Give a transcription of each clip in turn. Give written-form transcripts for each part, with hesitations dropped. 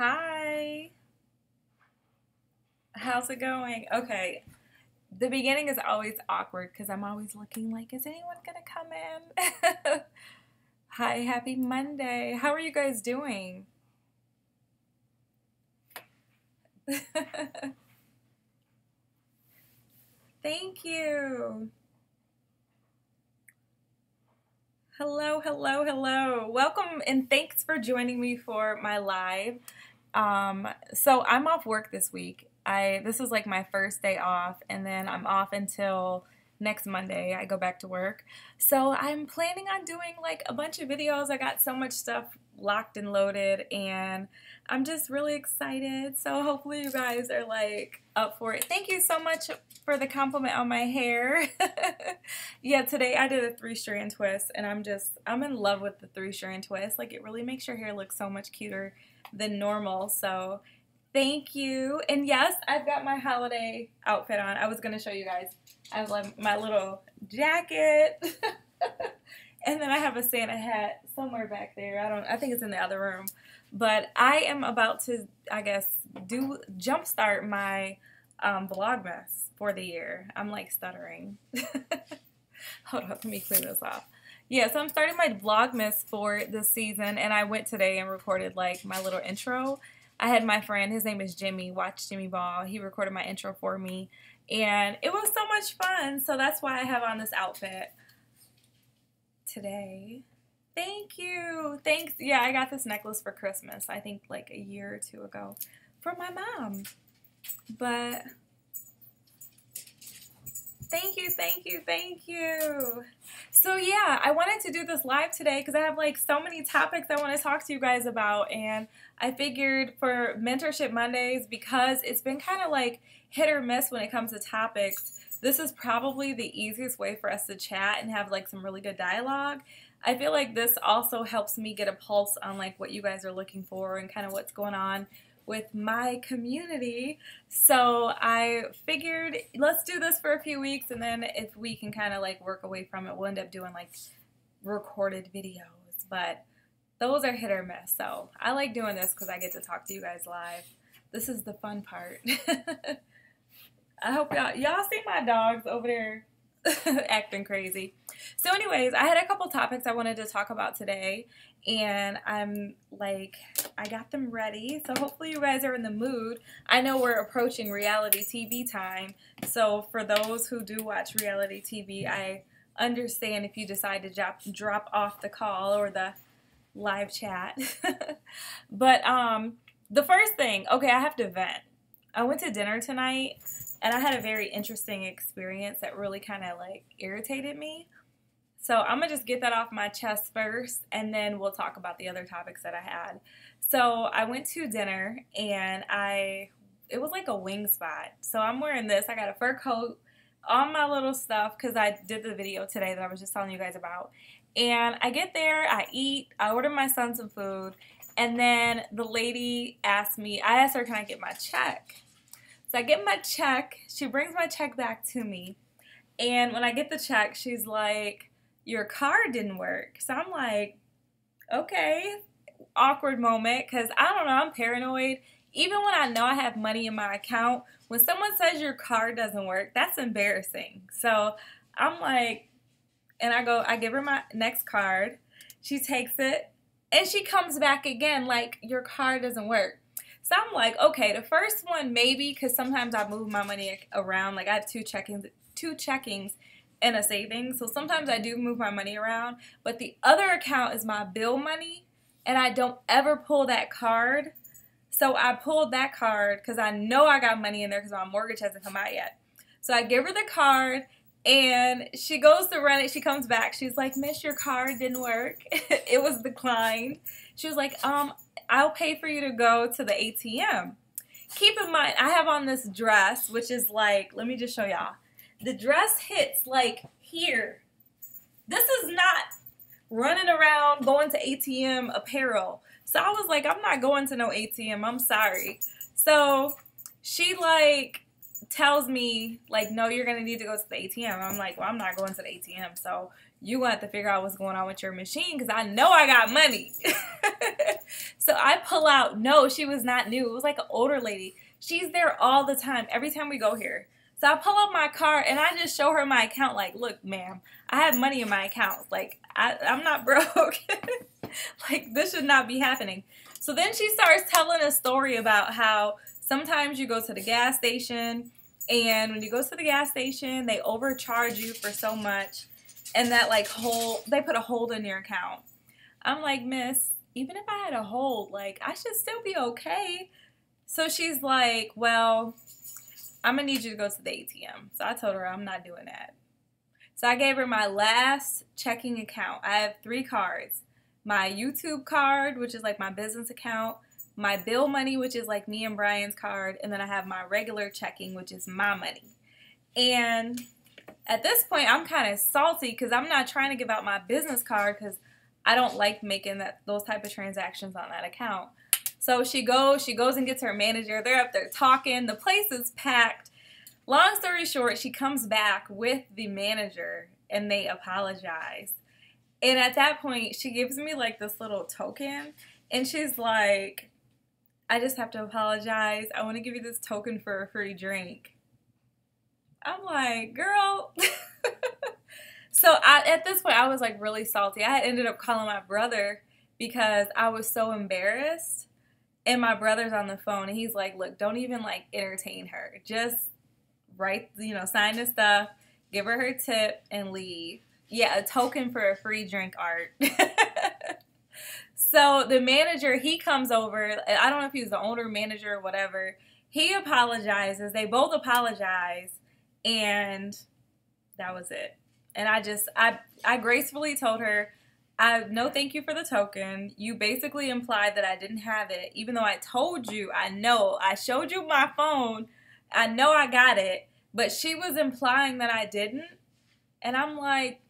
Hi, how's it going? Okay, the beginning is always awkward because I'm always looking like, is anyone gonna come in? Hi, happy Monday. How are you guys doing? Thank you. Hello, hello, hello. Welcome and thanks for joining me for my live. So I'm off work this week. This is like my first day off, and then I'm off until next Monday. I go back to work. So I'm planning on doing like a bunch of videos. I got so much stuff locked and loaded, and I'm just really excited. So hopefully you guys are like up for it. Thank you so much for the compliment on my hair. Yeah, today I did a 3-strand twist, and I'm in love with the 3-strand twist. Like, it really makes your hair look so much cuter than normal. So thank you. And yes, I've got my holiday outfit on. I was going to show you guys. I have like my little jacket. And then I have a Santa hat somewhere back there. I think it's in the other room. But I am about to, I guess, jumpstart my Vlogmas for the year. I'm like stuttering. Hold on, let me clear this off. Yeah, so I'm starting my Vlogmas for this season, and I went today and recorded like my little intro. I had my friend, his name is Jimmy, watch Jimmy Ball. He recorded my intro for me, and it was so much fun. So that's why I have on this outfit today. Thank you. Thanks. Yeah, I got this necklace for Christmas, I think like a year or two ago, from my mom. But thank you, thank you, thank you. So yeah, I wanted to do this live today because I have like so many topics I want to talk to you guys about, and I figured for Mentorship Mondays, because it's been kind of like hit or miss when it comes to topics, this is probably the easiest way for us to chat and have like some really good dialogue. I feel like this also helps me get a pulse on like what you guys are looking for and kind of what's going on with my community. So I figured let's do this for a few weeks, and then if we can kind of like work away from it, we'll end up doing like recorded videos. But those are hit or miss. So I like doing this because I get to talk to you guys live. This is the fun part. I hope y'all see my dogs over there acting crazy. So anyways, I had a couple topics I wanted to talk about today, and I got them ready. So hopefully you guys are in the mood. I know we're approaching reality TV time. So for those who do watch reality TV, I understand if you decide to drop off the call or the live chat. But the first thing, okay, I have to vent. I went to dinner tonight, and I had a very interesting experience that really kind of like irritated me. So I'm going to just get that off my chest first, and then we'll talk about the other topics that I had. So I went to dinner, and it was like a wing spot. So I'm wearing this. I got a fur coat, all my little stuff, because I did the video today that I was just telling you guys about. And I get there, I eat, I order my son some food, and then the lady asked me, I asked her, can I get my check? So I get my check, she brings my check back to me, and when I get the check, she's like, your card didn't work. So I'm like, okay, awkward moment, because I don't know, I'm paranoid. Even when I know I have money in my account, when someone says your card doesn't work, that's embarrassing. So I'm like, and I give her my next card, she takes it, and she comes back again like, your card doesn't work. So I'm like, okay, the first one maybe, because sometimes I move my money around. Like, I have two checkings and a savings. So sometimes I do move my money around. But the other account is my bill money, and I don't ever pull that card. So I pulled that card because I know I got money in there because my mortgage hasn't come out yet. So I give her the card, and she goes to run it. She comes back. She's like, Miss, your card didn't work. It was declined. She was like, I'll pay for you to go to the ATM. Keep in mind, I have on this dress, which is like, let me just show y'all. The dress hits like here. This is not running around going to ATM apparel. So I was like, I'm not going to no ATM. I'm sorry. So she like tells me like, no, you're going to need to go to the ATM. I'm like, well, I'm not going to the ATM. So you want to figure out what's going on with your machine because I know I got money. So I pull out. No, she was not new. It was like an older lady. She's there all the time, every time we go here. So I pull up my card and I just show her my account like, look, ma'am, I have money in my account. Like, I'm not broke. Like, this should not be happening. So then she starts telling a story about how sometimes you go to the gas station and when you go to the gas station, they overcharge you for so much and that like they put a hold in your account. I'm like, miss, even if I had a hold, like, I should still be okay. So she's like, well, I'm going to need you to go to the ATM. So I told her I'm not doing that. So I gave her my last checking account. I have 3 cards. My YouTube card, which is like my business account. My bill money, which is like me and Brian's card. And then I have my regular checking, which is my money. And at this point, I'm kind of salty because I'm not trying to give out my business card because I don't like making those type of transactions on that account. So she goes and gets her manager. They're up there talking. The place is packed. Long story short, she comes back with the manager and they apologize. And at that point, she gives me like this little token and she's like, I just have to apologize. I want to give you this token for a free drink. I'm like, girl. So at this point, I was like really salty. I ended up calling my brother because I was so embarrassed. And my brother's on the phone and he's like, look, don't even like entertain her. Just write, sign the stuff, give her tip and leave. Yeah, a token for a free drink, Art. So the manager, he comes over. I don't know if he was the owner, manager, or whatever. He apologizes. They both apologize. And that was it. And I gracefully told her, no thank you for the token. You basically implied that I didn't have it, even though I told you, I showed you my phone. I know I got it, but she was implying that I didn't. And I'm like,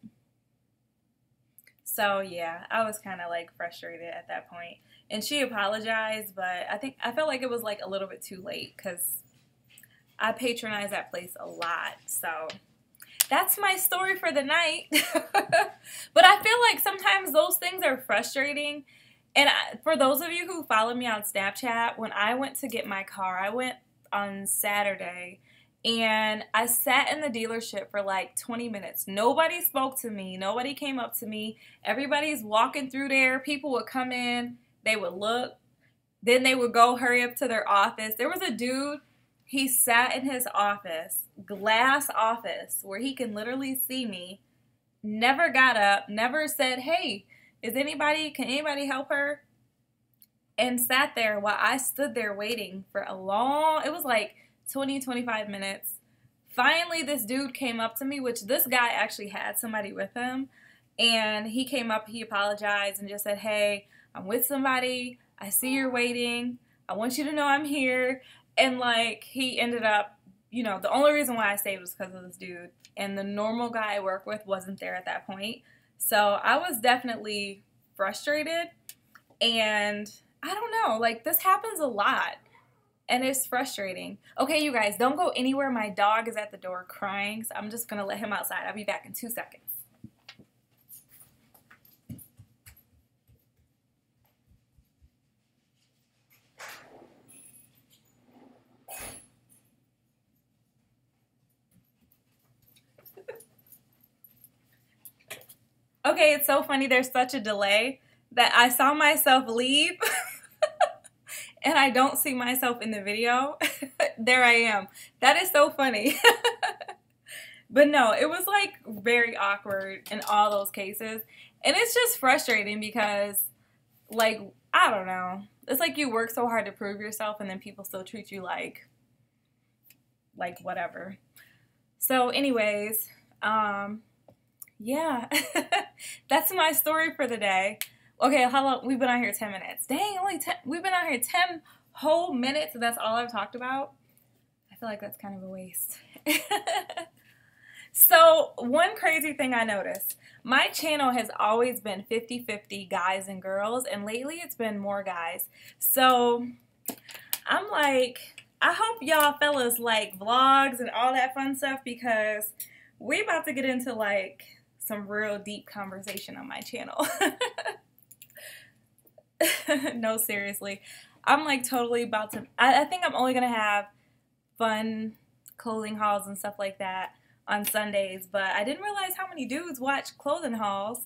so yeah, I was kind of like frustrated at that point. And she apologized, but I felt like it was like a little bit too late because I patronize that place a lot. So that's my story for the night. But I feel like sometimes those things are frustrating. And for those of you who follow me on Snapchat, when I went to get my car, I went on Saturday and I sat in the dealership for like 20 minutes. Nobody spoke to me. Nobody came up to me. Everybody's walking through there. People would come in. They would look. Then they would go hurry up to their office. There was a dude. He sat in his office, glass office, where he can literally see me, never got up, never said, hey, can anybody help her? And sat there while I stood there waiting for it was like 20, 25 minutes. Finally, this dude came up to me, which this guy actually had somebody with him. And he came up, he apologized and just said, hey, I'm with somebody. I see you're waiting. I want you to know I'm here. And, like, he ended up, the only reason why I stayed was because of this dude. And the normal guy I work with wasn't there at that point. So I was definitely frustrated. And I don't know, like, this happens a lot. And it's frustrating. Okay, you guys, don't go anywhere. My dog is at the door crying. So I'm just going to let him outside. I'll be back in 2 seconds. Okay, it's so funny. There's such a delay that I saw myself leave and I don't see myself in the video. There I am. That is so funny. But no, it was like very awkward in all those cases. And it's just frustrating because, like, I don't know. It's like you work so hard to prove yourself and then people still treat you like whatever. So anyways, yeah, that's my story for the day. Okay, how long? We've been on here 10 minutes. Dang, we've been on here 10 whole minutes and that's all I've talked about. I feel like that's kind of a waste. So one crazy thing I noticed, my channel has always been 50-50 guys and girls, and lately it's been more guys. So I'm like, I hope y'all fellas like vlogs and all that fun stuff because we about to get into like some real deep conversation on my channel. No, seriously. I'm like totally about to, I think I'm only going to have fun clothing hauls and stuff like that on Sundays, but I didn't realize how many dudes watch clothing hauls.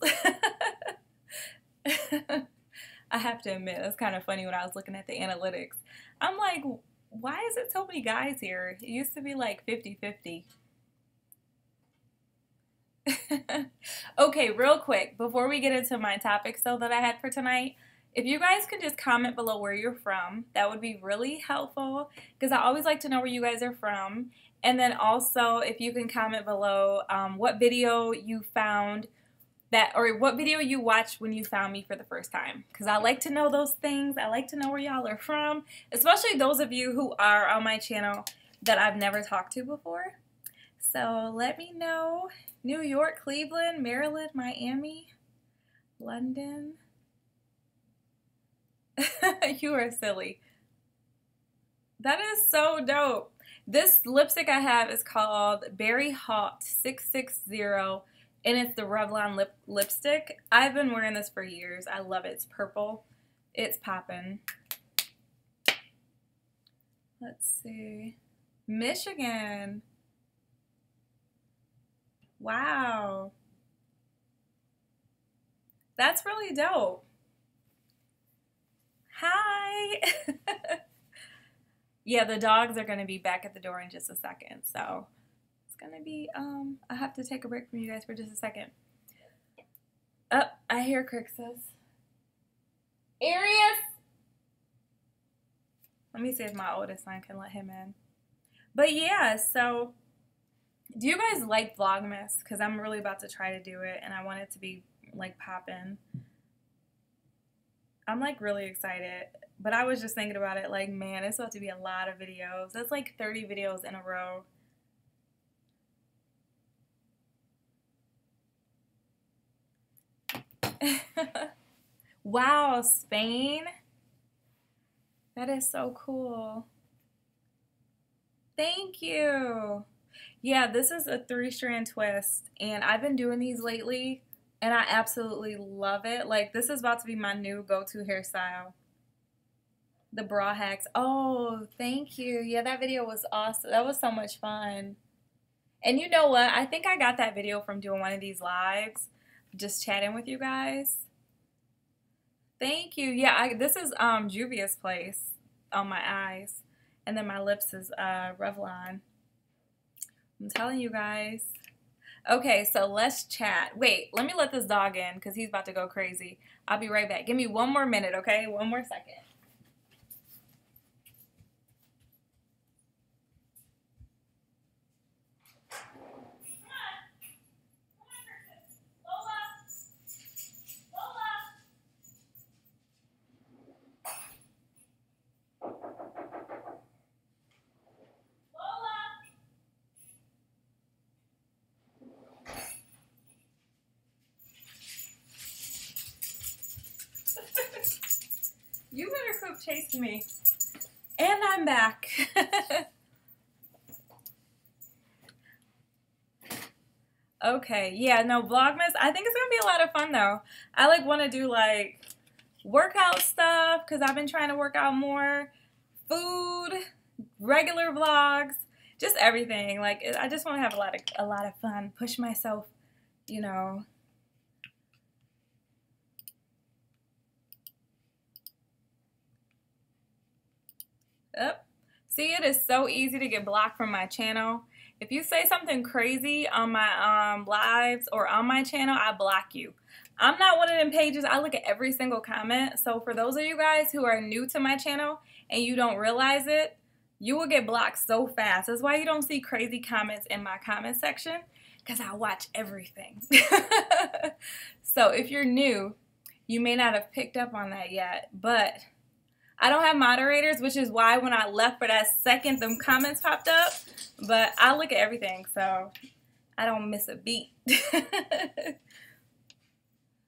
I have to admit, it's kind of funny when I was looking at the analytics. I'm like, why is it so many guys here? It used to be like 50-50. Okay, real quick, before we get into my topics though that I had for tonight, if you guys could just comment below where you're from, that would be really helpful because I always like to know where you guys are from. And then also, if you can comment below what video you found that, or what video you watched when you found me for the first time, because I like to know those things. I like to know where y'all are from, especially those of you who are on my channel that I've never talked to before. So let me know. New York, Cleveland, Maryland, Miami, London. You are silly. That is so dope. This lipstick I have is called Berry Hot 660, and it's the Revlon lipstick. I've been wearing this for years. I love it. It's purple. It's poppin'. Let's see. Michigan. Wow. That's really dope. Hi. Yeah, the dogs are going to be back at the door in just a second. So it's going to be, I have to take a break from you guys for just a second. Oh, I hear Crixus. Arius! Let me see if my oldest son can let him in. But yeah, so do you guys like Vlogmas? Because I'm really about to try to do it and I want it to be like poppin'. I'm like really excited, but I was just thinking about it like, man, it's about to be a lot of videos. That's like 30 videos in a row. Wow, Spain. That is so cool. Thank you. Yeah, this is a 3-strand twist, and I've been doing these lately. And I absolutely love it. Like, this is about to be my new go-to hairstyle. The bra hacks. Oh, thank you. Yeah, that video was awesome. That was so much fun. And you know what? I think I got that video from doing one of these lives. Just chatting with you guys. Thank you. Yeah, this is Juvia's Place on my eyes. And then my lips is Revlon. I'm telling you guys. Okay, so let's chat. Wait, let me let this dog in because he's about to go crazy. I'll be right back. Give me one more minute, okay? One more second. You better quit chasing me. And I'm back. Okay, yeah, no, Vlogmas, I think it's going to be a lot of fun, though. I, like, want to do, like, workout stuff, because I've been trying to work out more. Food, regular vlogs, just everything. Like, I just want to have a lot of fun, push myself, you know. See, it is so easy to get blocked from my channel. If you say something crazy on my lives or on my channel, I block you. I'm not one of them pages. I look at every single comment. So for those of you guys who are new to my channel and you don't realize it, you will get blocked so fast. That's why you don't see crazy comments in my comment section, because I watch everything. So if you're new, you may not have picked up on that yet, but I don't have moderators, which is why when I left for that second, them comments popped up. But I look at everything, so I don't miss a beat.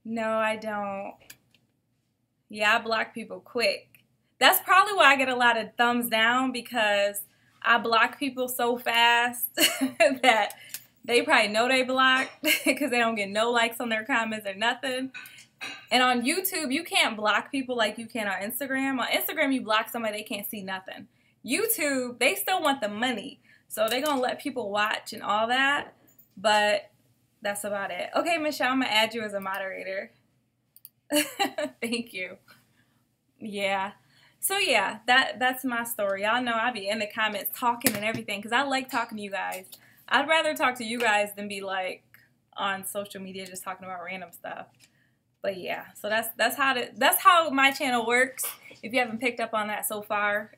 No, I don't. Yeah, I block people quick. That's probably why I get a lot of thumbs down, because I block people so fast that They probably know they blocked because they don't get no likes on their comments or nothing. And on YouTube, you can't block people like you can on Instagram. On Instagram, you block somebody, they can't see nothing. YouTube, they still want the money. So they're going to let people watch and all that. But that's about it. Okay, Michelle, I'm going to add you as a moderator. Thank you. Yeah. So yeah, that's my story. Y'all know I be in the comments talking and everything because I like talking to you guys. I'd rather talk to you guys than be like on social media just talking about random stuff. But yeah, so that's how my channel works. If you haven't picked up on that so far,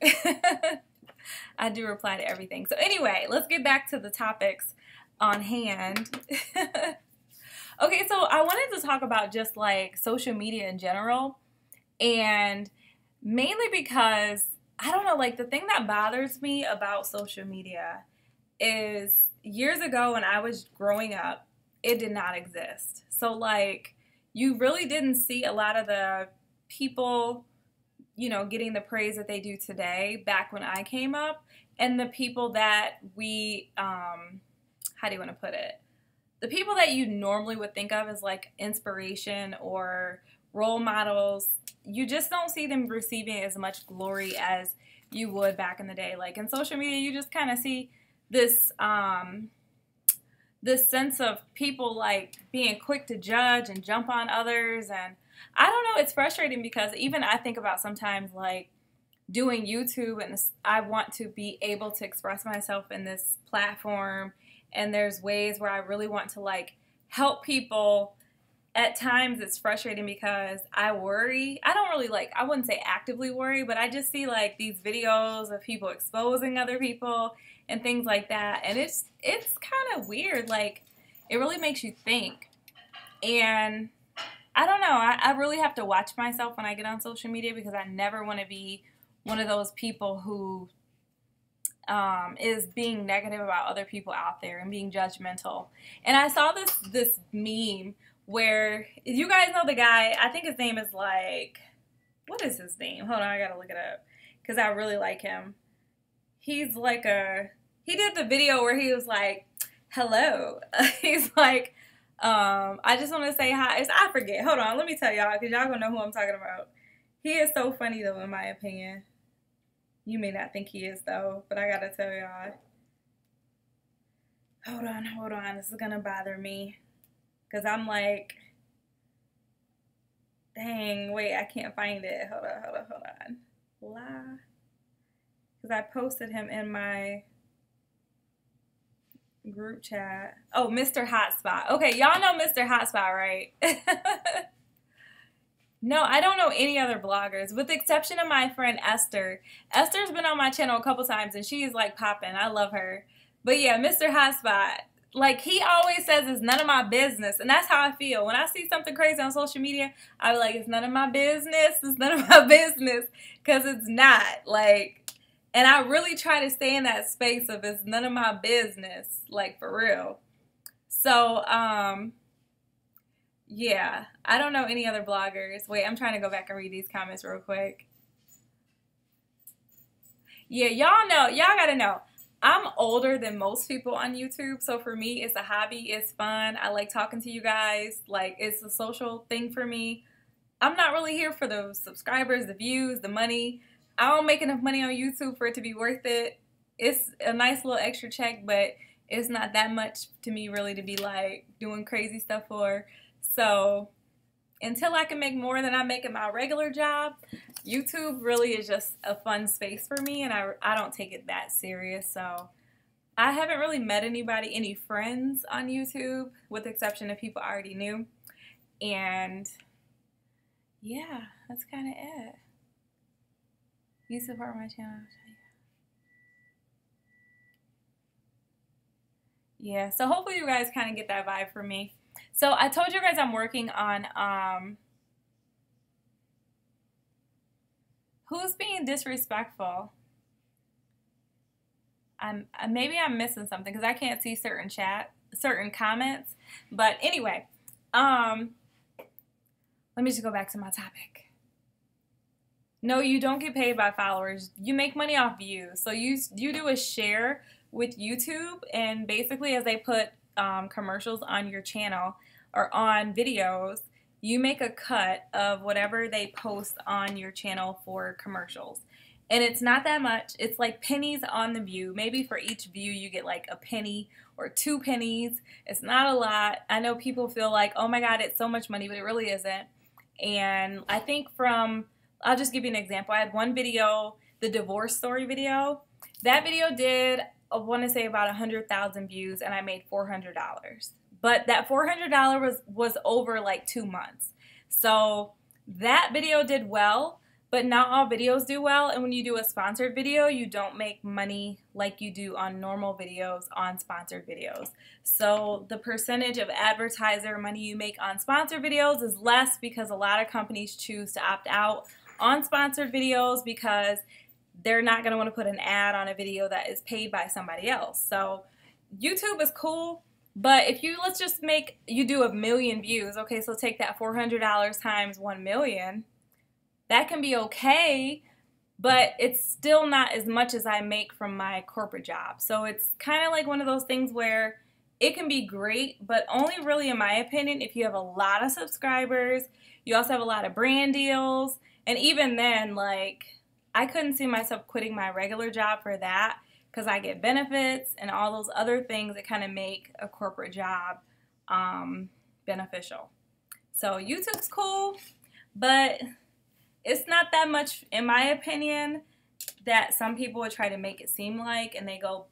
I do reply to everything. So anyway, let's get back to the topics on hand. Okay, so I wanted to talk about just like social media in general, and mainly because, I don't know, like the thing that bothers me about social media is years ago when I was growing up, it did not exist. So like you really didn't see a lot of the people, you know, getting the praise that they do today back when I came up, and the people that we, how do you want to put it? The people that you normally would think of as like inspiration or role models, you just don't see them receiving as much glory as you would back in the day. Like in social media, you just kind of see this this sense of people like being quick to judge and jump on others. And I don't know, it's frustrating because even I think about sometimes like doing YouTube, and I want to be able to express myself in this platform, and there's ways where I really want to like help people. At times it's frustrating because I worry. I don't really like, I wouldn't say actively worry, but I just see like these videos of people exposing other people and things like that. And it's kind of weird. Like it really makes you think. And I don't know, I really have to watch myself when I get on social media because I never want to be one of those people who is being negative about other people out there and being judgmental. And I saw this meme where, you guys know the guy, I think his name is like, what is his name? Hold on, I gotta look it up because I really like him. He's like he did the video where he was like, hello. He's like, I just want to say hi. I forget. Hold on, let me tell y'all because y'all gonna know who I'm talking about. He is so funny though, in my opinion. You may not think he is though, but I gotta tell y'all. Hold on. This is gonna bother me. Because I'm like, dang, wait, I can't find it. Hold on. Because I posted him in my group chat. Oh, Mr. Hotspot. Okay, y'all know Mr. Hotspot, right? No, I don't know any other bloggers, with the exception of my friend Esther. Esther's been on my channel a couple times, and she is like popping. I love her. But yeah, Mr. Hotspot. Like, he always says it's none of my business, and that's how I feel. When I see something crazy on social media, I be like, it's none of my business, it's none of my business, because it's not. Like, and I really try to stay in that space of it's none of my business, like, for real. So, yeah, I don't know any other bloggers. Wait, I'm trying to go back and read these comments real quick. Yeah, y'all gotta know. I'm older than most people on YouTube, so for me, it's a hobby, it's fun, I like talking to you guys, like, it's a social thing for me. I'm not really here for the subscribers, the views, the money. I don't make enough money on YouTube for it to be worth it. It's a nice little extra check, but it's not that much to me really to be, like, doing crazy stuff for. So, until I can make more than I make at my regular job, YouTube really is just a fun space for me, and I don't take it that serious. So I haven't really met any friends on YouTube, with the exception of people I already knew. And yeah, that's kind of it. You support my channel. Yeah, so hopefully you guys kind of get that vibe from me. So I told you guys I'm working on who's being disrespectful. Maybe I'm missing something because I can't see certain comments. But anyway, let me just go back to my topic. No, you don't get paid by followers. You make money off views. So you do a share with YouTube, and basically as they put commercials on your channel or on videos, you make a cut of whatever they post on your channel for commercials. And it's not that much. It's like pennies on the view. Maybe for each view you get like a penny or 2 pennies. It's not a lot. I know people feel like, oh my God, it's so much money, but it really isn't. And I think I'll just give you an example. I had one video, the divorce story video. That video did, I want to say, about 100,000 views, and I made $400. But that $400 was over like 2 months. So that video did well, but not all videos do well. And when you do a sponsored video, you don't make money like you do on normal videos on sponsored videos. So the percentage of advertiser money you make on sponsored videos is less because a lot of companies choose to opt out on sponsored videos because they're not going to want to put an ad on a video that is paid by somebody else. So YouTube is cool, but if let's just you do 1 million views. Okay, so take that $400 times 1 million. That can be okay, but it's still not as much as I make from my corporate job. So it's kind of like one of those things where it can be great, but only really, in my opinion, if you have a lot of subscribers, you also have a lot of brand deals, and even then, like, I couldn't see myself quitting my regular job for that because I get benefits and all those other things that kind of make a corporate job beneficial. So YouTube's cool, but it's not that much, in my opinion, that some people would try to make it seem like, and they go,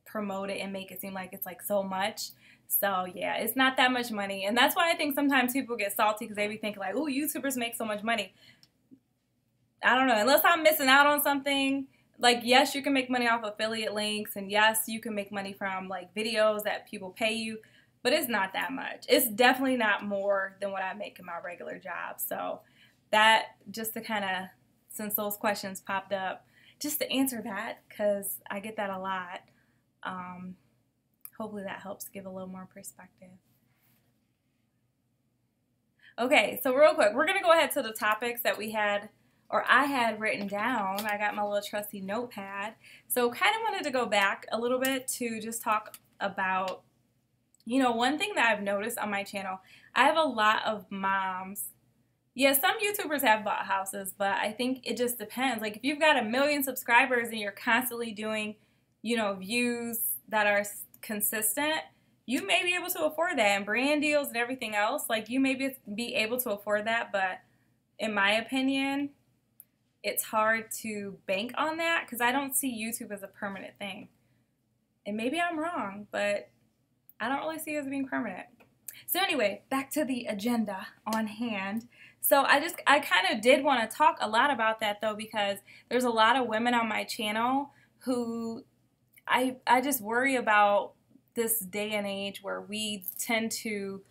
promote it and make it seem like it's like so much. So yeah, it's not that much money. And that's why I think sometimes people get salty because they be thinking like, oh, YouTubers make so much money. I don't know, unless I'm missing out on something. Like, yes, you can make money off affiliate links, and yes, you can make money from like videos that people pay you, but it's not that much. It's definitely not more than what I make in my regular job. So that, just to kind of, since those questions popped up, just to answer that, because I get that a lot. Hopefully that helps give a little more perspective. Okay, so real quick, we're going to go ahead to the topics that we had, or I had written down. I got my little trusty notepad. So kind of wanted to go back a little bit to just talk about, one thing that I've noticed on my channel. I have a lot of moms. Yeah, some YouTubers have bought houses, but I think it just depends. Like, if you've got 1 million subscribers and you're constantly doing, views that are consistent, you may be able to afford that, and brand deals and everything else. Like, you may be able to afford that, but in my opinion, it's hard to bank on that because I don't see YouTube as a permanent thing. And maybe I'm wrong, but I don't really see it as being permanent. So anyway, back to the agenda on hand. So I kind of did want to talk a lot about that though, because there's a lot of women on my channel who I just worry about this day and age where we tend to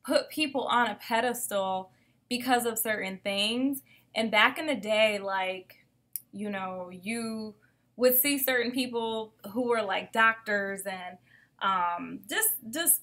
put people on a pedestal because of certain things. And back in the day, like, you would see certain people who were like doctors and just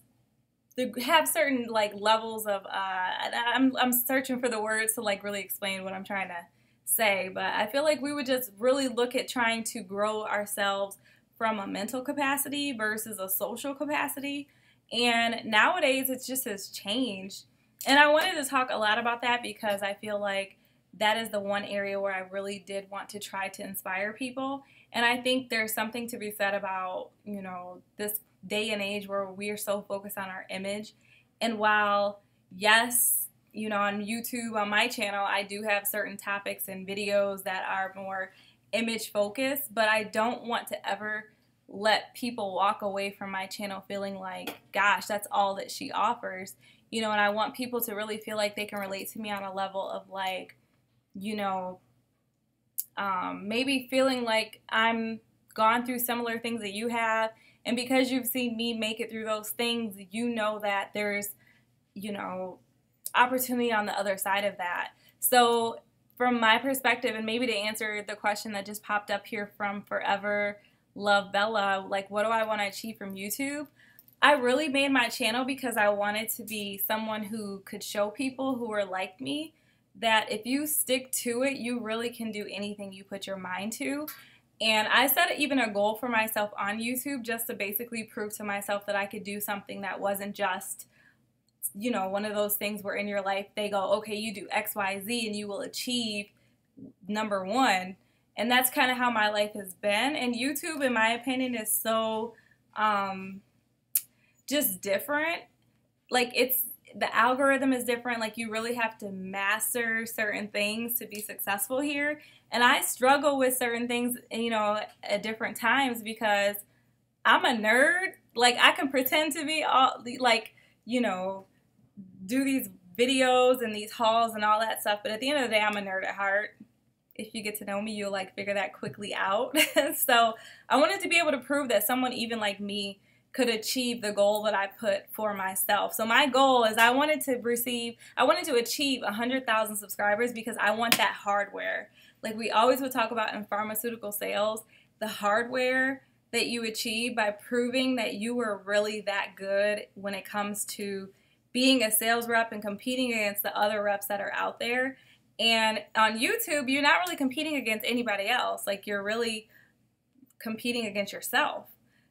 have certain like levels of I'm searching for the words to like really explain what I'm trying to say, but I feel like we would just really look at trying to grow ourselves from a mental capacity versus a social capacity. And nowadays it just has changed. And I wanted to talk a lot about that because I feel like that is the one area where I really did want to try to inspire people. And I think there's something to be said about, this day and age where we are so focused on our image. And while, yes, on YouTube, on my channel, I do have certain topics and videos that are more image focused, but I don't want to ever let people walk away from my channel feeling like, gosh, that's all that she offers. And I want people to really feel like they can relate to me on a level of like, maybe feeling like I'm gone through similar things that you have. And because you've seen me make it through those things, that there's, opportunity on the other side of that. So from my perspective, and maybe to answer the question that just popped up here from Forever Love Bella, like, what do I want to achieve from YouTube? I really made my channel because I wanted to be someone who could show people who are like me that if you stick to it, you really can do anything you put your mind to. And I set even a goal for myself on YouTube just to basically prove to myself that I could do something that wasn't just, you know, one of those things where in your life they go, okay, you do X, Y, Z and you will achieve number one. And that's kind of how my life has been. And YouTube, in my opinion, is so just different. Like, the algorithm is different. Like, you really have to master certain things to be successful here. And I struggle with certain things, you know, at different times because I'm a nerd. Like, I can pretend to be all, like, you know, do these videos and these hauls and all that stuff. But at the end of the day, I'm a nerd at heart. If you get to know me, you'll, like, figure that quickly out. So I wanted to be able to prove that someone even like me could achieve the goal that I put for myself. So my goal is I wanted to achieve 100,000 subscribers because I want that hardware. Like we always would talk about in pharmaceutical sales, the hardware that you achieve by proving that you were really that good when it comes to being a sales rep and competing against the other reps that are out there. And on YouTube, you're not really competing against anybody else. Like you're really competing against yourself.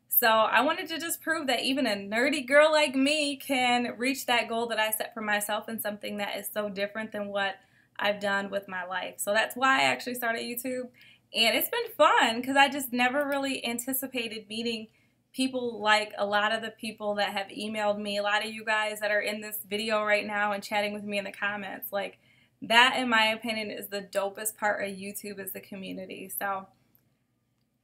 So I wanted to just prove that even a nerdy girl like me can reach that goal that I set for myself in something that is so different than what I've done with my life. So that's why I actually started YouTube. And it's been fun because I just never really anticipated meeting people like a lot of the people that have emailed me, a lot of you guys that are in this video right now and chatting with me in the comments. Like that, in my opinion, is the dopest part of YouTube, is the community. So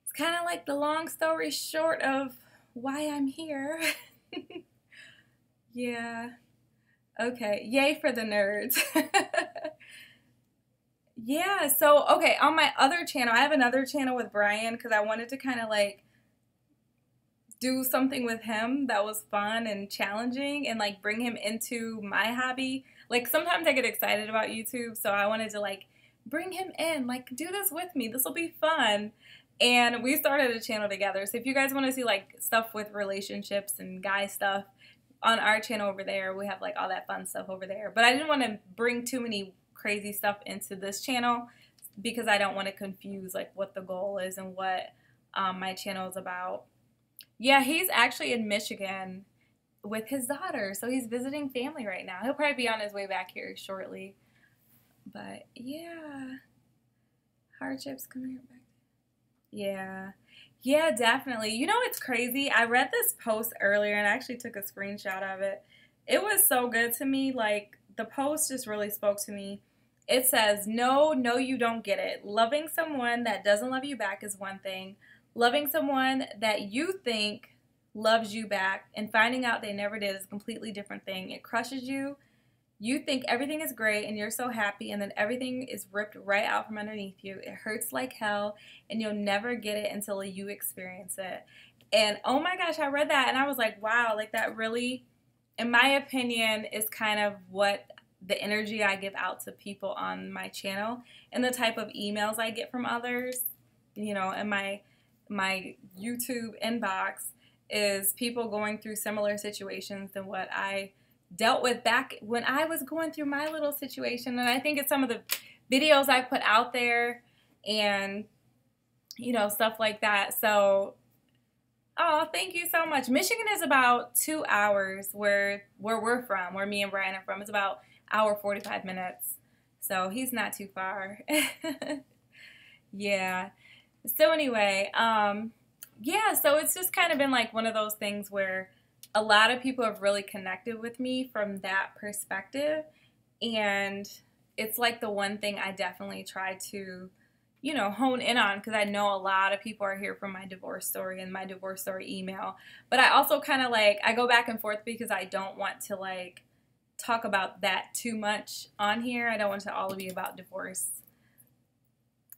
it's kind of like the long story short of why I'm here. Yeah. Okay. Yay for the nerds. Yeah. So, okay. On my other channel, I have another channel with Brian because I wanted to kind of like do something with him that was fun and challenging and like bring him into my hobby. Like sometimes I get excited about YouTube, so I wanted to like bring him in, like do this with me. This will be fun. And we started a channel together. So if you guys want to see like stuff with relationships and guy stuff on our channel over there, we have like all that fun stuff over there. But I didn't want to bring too many crazy stuff into this channel because I don't want to confuse like what the goal is and what my channel is about. Yeah, he's actually in Michigan with his daughter. So he's visiting family right now. He'll probably be on his way back here shortly. But yeah, hardships coming back. Yeah. Yeah, definitely. You know, it's crazy. I read this post earlier and I actually took a screenshot of it. It was so good to me. Like, the post just really spoke to me. It says, no, you don't get it. Loving someone that doesn't love you back is one thing. Loving someone that you think loves you back and finding out they never did is a completely different thing. It crushes you. You think everything is great and you're so happy, and then everything is ripped right out from underneath you. It hurts like hell and you'll never get it until you experience it. And oh my gosh, I read that and I was like, wow, like that really, in my opinion, is kind of what the energy I give out to people on my channel and the type of emails I get from others, you know, in my YouTube inbox is people going through similar situations than what I dealt with back when I was going through my little situation. And I think it's some of the videos I put out there and, you know, stuff like that. So, oh, thank you so much. Michigan is about 2 hours where we're from, where me and Brian are from. It's about hour 45 minutes. So he's not too far. Yeah. So anyway, yeah, so it's just kind of been like one of those things where a lot of people have really connected with me from that perspective, and it's like the one thing I definitely try to, you know, hone in on, because I know a lot of people are here from my divorce story and my divorce story email, but I also kind of like, I go back and forth because I don't want to like talk about that too much on here. I don't want it to all be about divorce.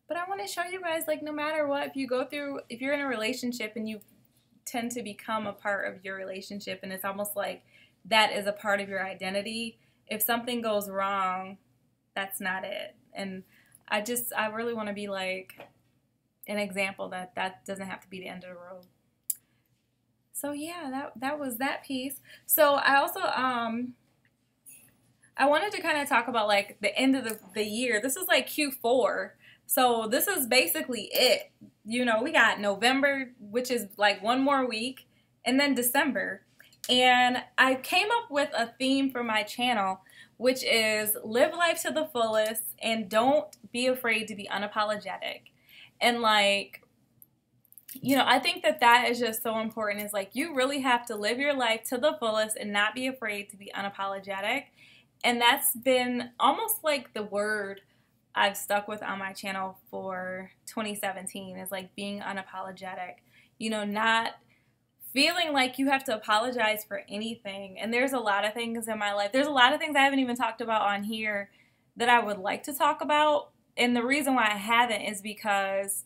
But I want to show you guys, like, no matter what, if you're in a relationship and you tend to become a part of your relationship and it's almost like that is a part of your identity, if something goes wrong, that's not it. And I really want to be like an example that doesn't have to be the end of the road. So yeah, that was that piece. So I also I wanted to kind of talk about like the end of the year. This is like Q4. So this is basically it. you know, we got November, which is like one more week, and then December. And I came up with a theme for my channel, which is live life to the fullest and don't be afraid to be unapologetic. And like, you know, I think that that is just so important. Is like, you really have to live your life to the fullest and not be afraid to be unapologetic. And that's been almost like the word I've stuck with on my channel for 2017, is like being unapologetic. You know, not feeling like you have to apologize for anything. And there's a lot of things in my life. There's a lot of things I haven't even talked about on here that I would like to talk about. And the reason why I haven't is because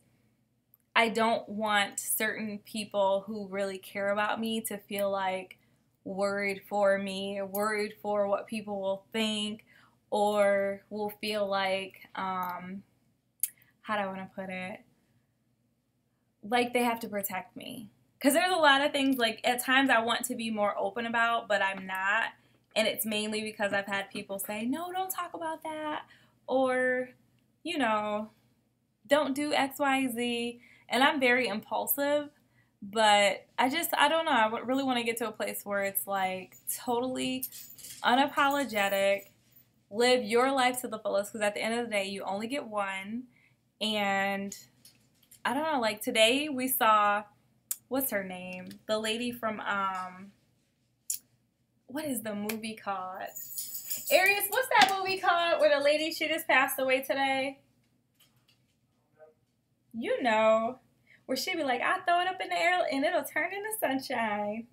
I don't want certain people who really care about me to feel like worried for me, or worried for what people will think, or will feel like, how do I want to put it? Like they have to protect me. Because there's a lot of things, like, at times I want to be more open about, but I'm not. And it's mainly because I've had people say, no, don't talk about that. Or, you know, don't do X, Y, Z. And I'm very impulsive. But I don't know. I really want to get to a place where it's, like, totally unapologetic. Live your life to the fullest. Because at the end of the day, you only get one. And I don't know. Like, today we saw... What's her name? The lady from, what is the movie called? Arius, what's that movie called where the lady, she just passed away today? You know, where she'd be like, I throw it up in the air and it'll turn into sunshine.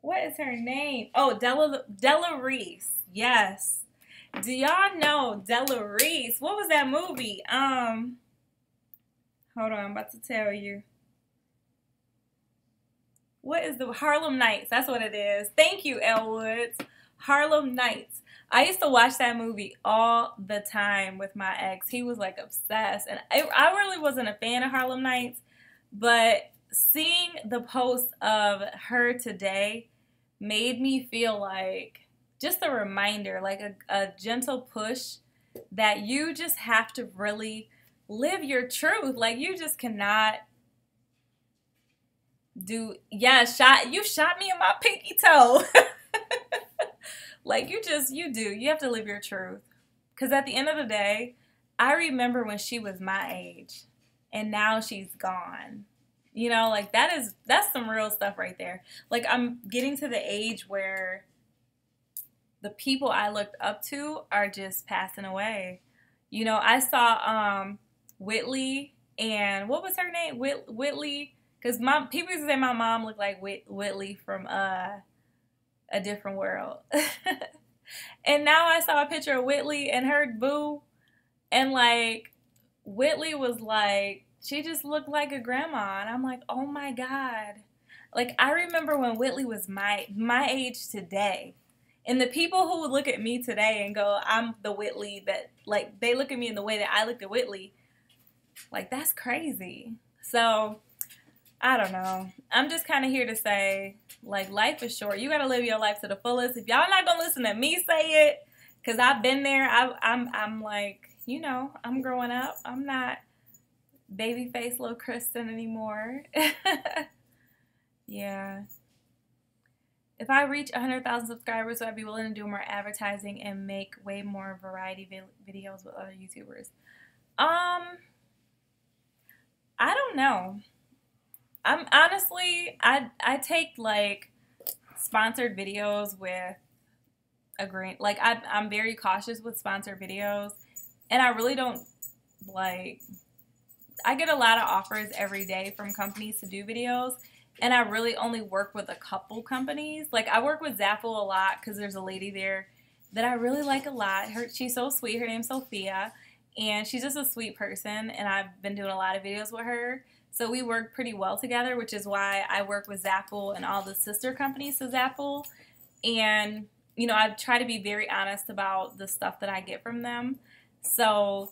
What is her name? Oh, Della Reese. Yes. Do y'all know Della Reese? What was that movie? Hold on, I'm about to tell you. What is the Harlem Nights? That's what it is. Thank you, Elwoods. Harlem Nights. I used to watch that movie all the time with my ex. He was like obsessed. And I really wasn't a fan of Harlem Nights. But seeing the post of her today made me feel like just a reminder, like a gentle push that you just have to really live your truth. Like, you just cannot you shot me in my pinky toe. Like, you have to live your truth. Because at the end of the day, I remember when she was my age and now she's gone. You know, like, that's some real stuff right there. Like, I'm getting to the age where the people I looked up to are just passing away. You know, I saw Whitley, and what was her name? Whitley. Because people used to say my mom looked like Whitley from A Different World. And now I saw a picture of Whitley and her boo. And, like, Whitley was like, she just looked like a grandma. And I'm like, oh, my God. Like, I remember when Whitley was my age today. And the people who would look at me today and go, I'm the Whitley that, like, they look at me in the way that I looked at Whitley. Like, that's crazy. So... I don't know. I'm just kind of here to say, like, life is short. You got to live your life to the fullest. If y'all not going to listen to me say it, because I've been there, I'm like, you know, I'm growing up. I'm not baby face little Kristen anymore. Yeah. If I reach 100,000 subscribers, would I be willing to do more advertising and make way more variety videos with other YouTubers? I don't know. I'm honestly, I take, like, sponsored videos with a grain. Like, I'm very cautious with sponsored videos, and I really don't, like, I get a lot of offers every day from companies to do videos, and I really only work with a couple companies. Like, I work with Zapple a lot because there's a lady there that I really like a lot. She's so sweet. Her name's Sophia, and she's just a sweet person, and I've been doing a lot of videos with her. So we work pretty well together, which is why I work with Zapple and all the sister companies to Zapple. And, you know, I try to be very honest about the stuff that I get from them. So,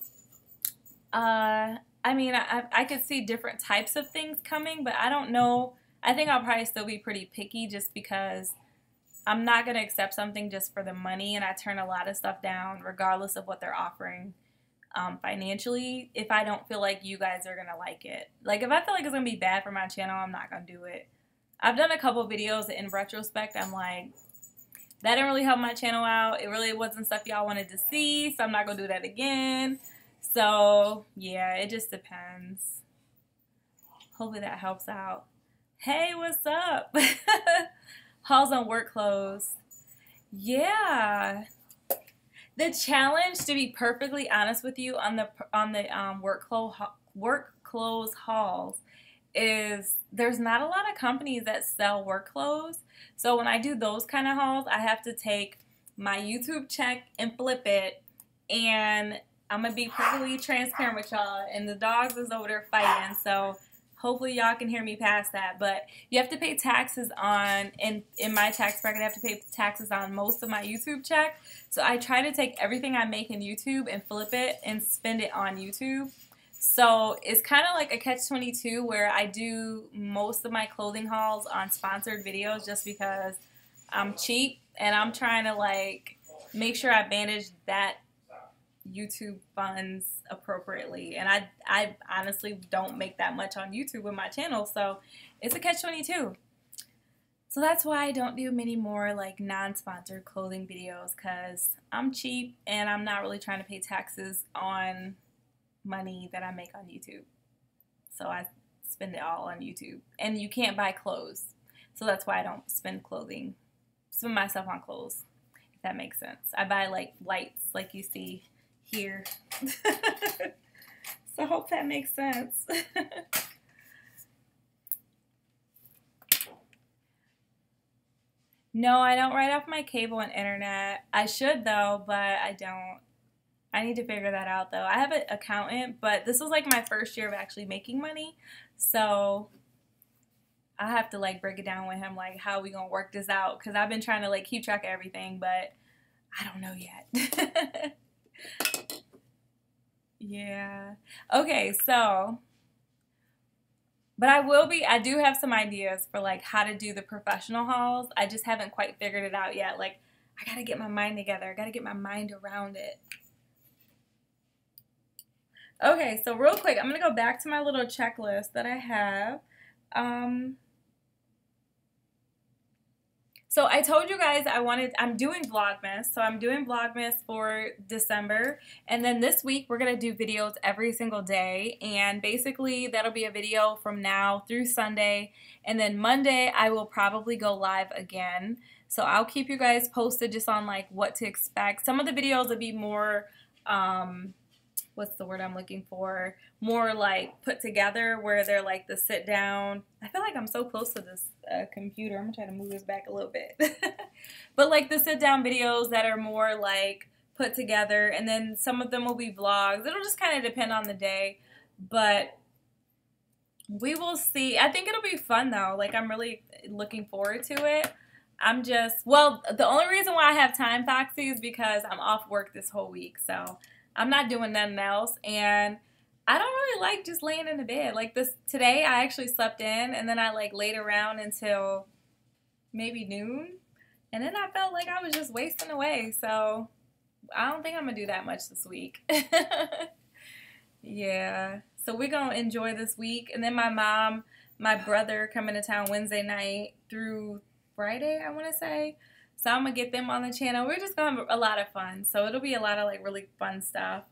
I mean, I could see different types of things coming, but I don't know. I think I'll probably still be pretty picky just because I'm not going to accept something just for the money, and I turn a lot of stuff down regardless of what they're offering. financially if I don't feel like you guys are gonna like it. Like if I feel like it's gonna be bad for my channel, I'm not gonna do it. I've done a couple videos in retrospect, I'm like, that didn't really help my channel out. It really wasn't stuff y'all wanted to see, so I'm not gonna do that again. So yeah, it just depends. Hopefully that helps out. Hey, what's up? Hauls on work clothes. Yeah. The challenge, to be perfectly honest with you, on the work clothes hauls is there's not a lot of companies that sell work clothes. So when I do those kind of hauls, I have to take my YouTube check and flip it. And I'm going to be perfectly transparent with y'all. And the dogs is over there fighting. So hopefully y'all can hear me past that. But you have to pay taxes on, in my tax bracket, I have to pay taxes on most of my YouTube check. So I try to take everything I make in YouTube and flip it and spend it on YouTube. So it's kind of like a catch-22 where I do most of my clothing hauls on sponsored videos just because I'm cheap and I'm trying to like make sure I manage that YouTube funds appropriately. And I honestly don't make that much on YouTube with my channel, so it's a catch-22. So that's why I don't do many more like non-sponsored clothing videos, because I'm cheap and I'm not really trying to pay taxes on money that I make on YouTube. So I spend it all on YouTube. And you can't buy clothes. So that's why I don't spend myself on clothes, if that makes sense. I buy like lights like you see here. So I hope that makes sense. No, I don't write off my cable and internet. I should though, but I don't. I need to figure that out though. I have an accountant, but this was like my first year of actually making money. So I have to like break it down with him, like how we gonna work this out. Cause I've been trying to like keep track of everything, but I don't know yet. Yeah. Okay, so, but I do have some ideas for like how to do the professional hauls. I just haven't quite figured it out yet. Like I gotta get my mind together. I gotta get my mind around it. Okay, so real quick, I'm going to go back to my little checklist that I have. So I told you guys I'm doing Vlogmas. So I'm doing Vlogmas for December. And then this week, we're going to do videos every single day. And basically, that'll be a video from now through Sunday. And then Monday, I will probably go live again. So I'll keep you guys posted just on like what to expect. Some of the videos will be more... what's the word I'm looking for? More like put together, where they're like the sit down. I feel like I'm so close to this computer. I'm gonna try to move this back a little bit. But like the sit down videos that are more like put together, and then some of them will be vlogs. It'll just kind of depend on the day, but we will see. I think it'll be fun though. Like I'm really looking forward to it. Well, the only reason why I have time, Foxy, is because I'm off work this whole week, so I'm not doing nothing else, and I don't really like just laying in the bed. Like today, I actually slept in, and then I like laid around until maybe noon, and then I felt like I was just wasting away. So I don't think I'm gonna do that much this week. Yeah. So we're gonna enjoy this week, and then my brother coming to town Wednesday night through Friday, I want to say. So I'm going to get them on the channel. We're just going to have a lot of fun. So it'll be a lot of like really fun stuff.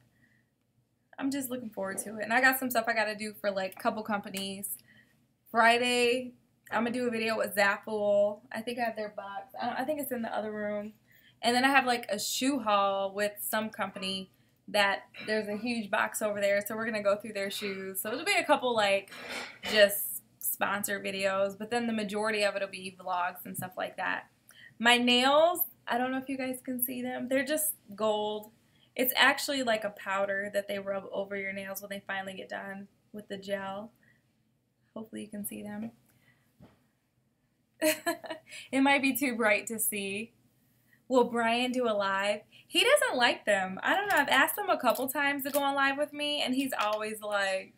I'm just looking forward to it. And I got some stuff I got to do for like a couple companies. Friday, I'm going to do a video with Zapple. I think I have their box. I think it's in the other room. And then I have like a shoe haul with some company that there's a huge box over there. So we're going to go through their shoes. So it'll be a couple like just sponsored videos. But then the majority of it will be vlogs and stuff like that. My nails, I don't know if you guys can see them. They're just gold. It's actually like a powder that they rub over your nails when they finally get done with the gel. Hopefully you can see them. It might be too bright to see. Will Brian do a live? He doesn't like them. I don't know. I've asked him a couple times to go on live with me, and he's always like...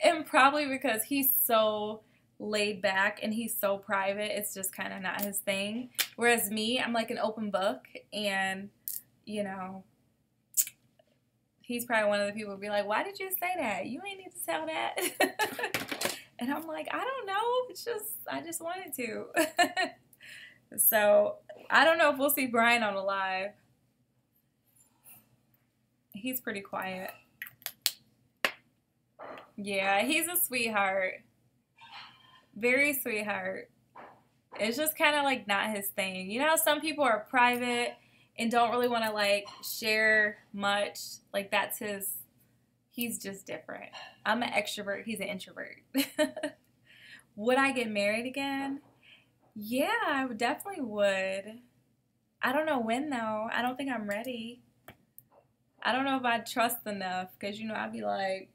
And probably because he's so laid back and he's so private, it's just kind of not his thing. Whereas me, I'm like an open book, and you know, He's probably one of the people who be like, why did you say that? You ain't need to tell that. And I'm like, I don't know. It's just, I just wanted to. So, I don't know if we'll see Brian on the live. He's pretty quiet. Yeah, he's a sweetheart. Very sweetheart. It's just kind of like not his thing. You know how some people are private and don't really want to like share much? Like that's his, he's just different. I'm an extrovert, he's an introvert. Would I get married again? Yeah, I definitely would. I don't know when though. I don't think I'm ready. I don't know if I'd trust enough because, you know, I'd be like,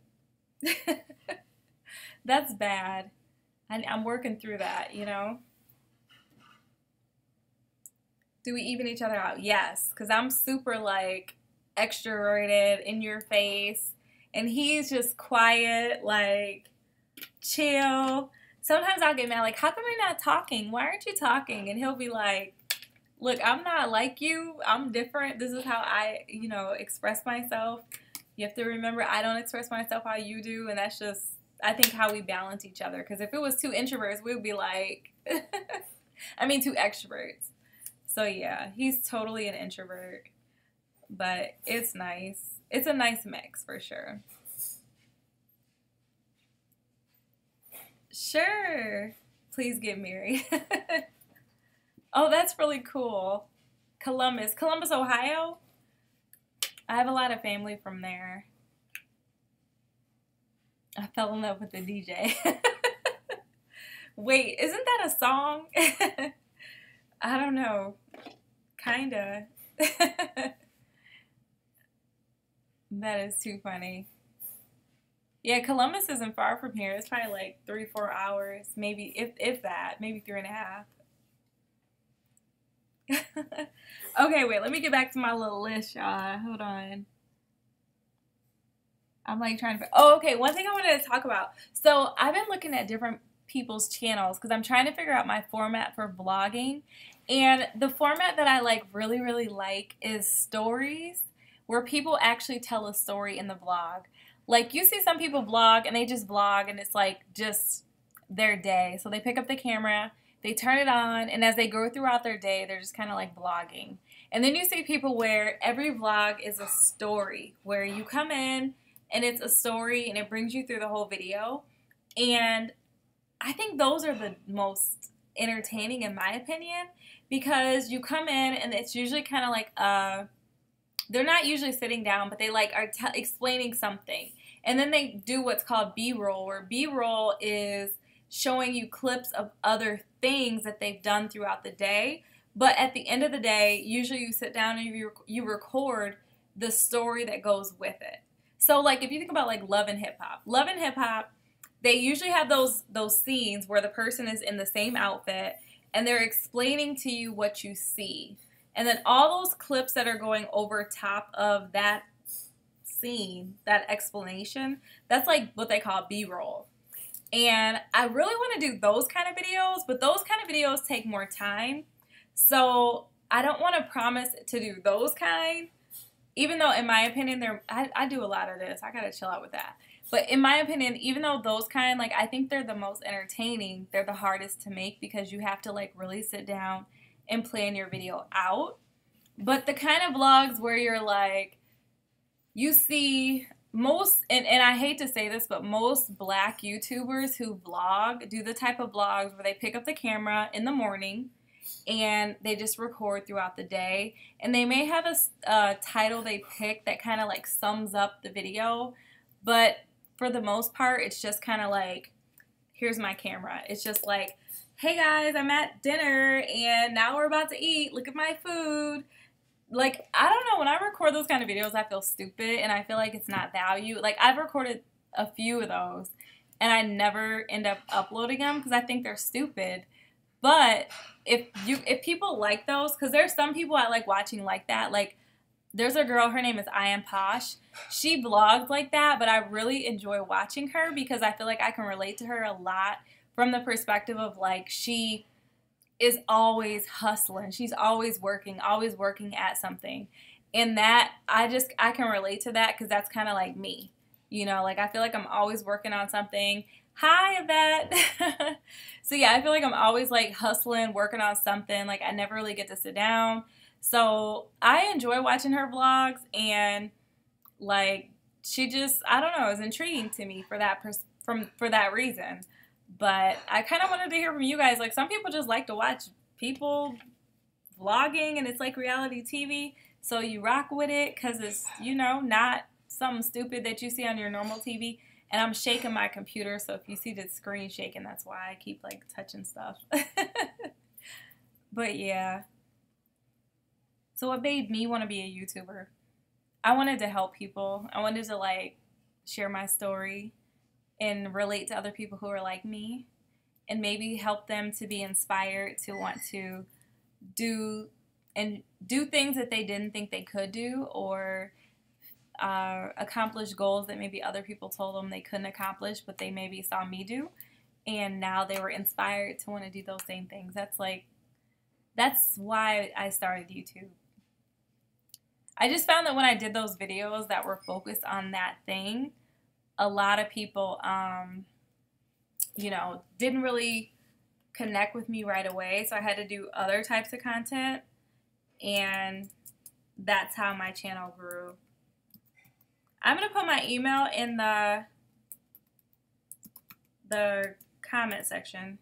that's bad. I'm working through that, you know. Do we even each other out? Yes, because I'm super like extroverted, in your face, and he's just quiet, like chill. Sometimes I'll get mad, like, how come you're not talking? Why aren't you talking? And he'll be like, look, I'm not like you. I'm different. This is how I, you know, express myself. You have to remember I don't express myself how you do, and that's just, I think, how we balance each other. Because if it was two introverts, we would be like, I mean, two extroverts. So yeah, he's totally an introvert, but it's nice. It's a nice mix for sure. Sure. Please get married. Oh, that's really cool. Columbus, Ohio. I have a lot of family from there. I fell in love with the DJ. Wait, isn't that a song? I don't know. Kinda. That is too funny. Yeah, Columbus isn't far from here. It's probably like 3-4 hours, maybe, if that, maybe 3.5. Okay, wait, let me get back to my little list, y'all. Hold on. I'm like trying to, oh, okay, one thing I wanted to talk about. So I've been looking at different people's channels because I'm trying to figure out my format for vlogging. And the format that I like really like is stories, where people actually tell a story in the vlog. Like you see some people vlog and they just vlog and it's like just their day. So they pick up the camera, they turn it on, and as they go throughout their day, they're just kind of like vlogging. And then you see people where every vlog is a story, where you come in and it's a story and it brings you through the whole video. And I think those are the most entertaining in my opinion, because you come in and it's usually kind of like they're not usually sitting down, but they like are explaining something, and then they do what's called B-roll, where B-roll is showing you clips of other things that they've done throughout the day. But at the end of the day, usually you sit down and you record the story that goes with it. So like if you think about like Love and Hip Hop, they usually have those scenes where the person is in the same outfit and they're explaining to you what you see. And then all those clips that are going over top of that scene, that explanation, that's like what they call B-roll. And I really want to do those kind of videos, but those kind of videos take more time. So I don't want to promise to do those kind, even though in my opinion, I do a lot of this. I got to chill out with that. But in my opinion, even though those kind, like I think they're the most entertaining, they're the hardest to make because you have to like really sit down and plan your video out. But the kind of vlogs where you're like, you see most, and I hate to say this, but most black YouTubers who vlog do the type of vlogs where they pick up the camera in the morning and they just record throughout the day. And they may have a title they pick that kind of like sums up the video, but for the most part, it's just kind of like, here's my camera. It's just like, hey guys, I'm at dinner and now we're about to eat. Look at my food. Like, I don't know, when I record those kind of videos, I feel stupid and I feel like it's not value. Like, I've recorded a few of those and I never end up uploading them because I think they're stupid. But if people like those, because there's some people I like watching like that. Like, there's a girl, her name is I Am Posh. She vlogs like that, but I really enjoy watching her because I feel like I can relate to her a lot from the perspective of like she is always hustling. She's always working at something. And that, I can relate to that because that's kind of like me. You know, like I feel like I'm always working on something. Hi, Yvette. So yeah, I feel like I'm always like hustling, working on something. Like I never really get to sit down. So I enjoy watching her vlogs, and like she just, I don't know, is intriguing to me for that for that reason. But I kind of wanted to hear from you guys. Like some people just like to watch people vlogging, and it's like reality TV. So you rock with it because it's, you know, not something stupid that you see on your normal TV. And I'm shaking my computer, so if you see the screen shaking, that's why I keep like touching stuff. But yeah. So what made me want to be a YouTuber? I wanted to help people. I wanted to like share my story and relate to other people who are like me, and maybe help them to be inspired to want to do things that they didn't think they could do, or accomplish goals that maybe other people told them they couldn't accomplish, but they maybe saw me do, and now they were inspired to want to do those same things. That's why I started YouTube. I just found that when I did those videos that were focused on that thing, a lot of people, you know, didn't really connect with me right away. So I had to do other types of content, and that's how my channel grew. I'm going to put my email in the comment section.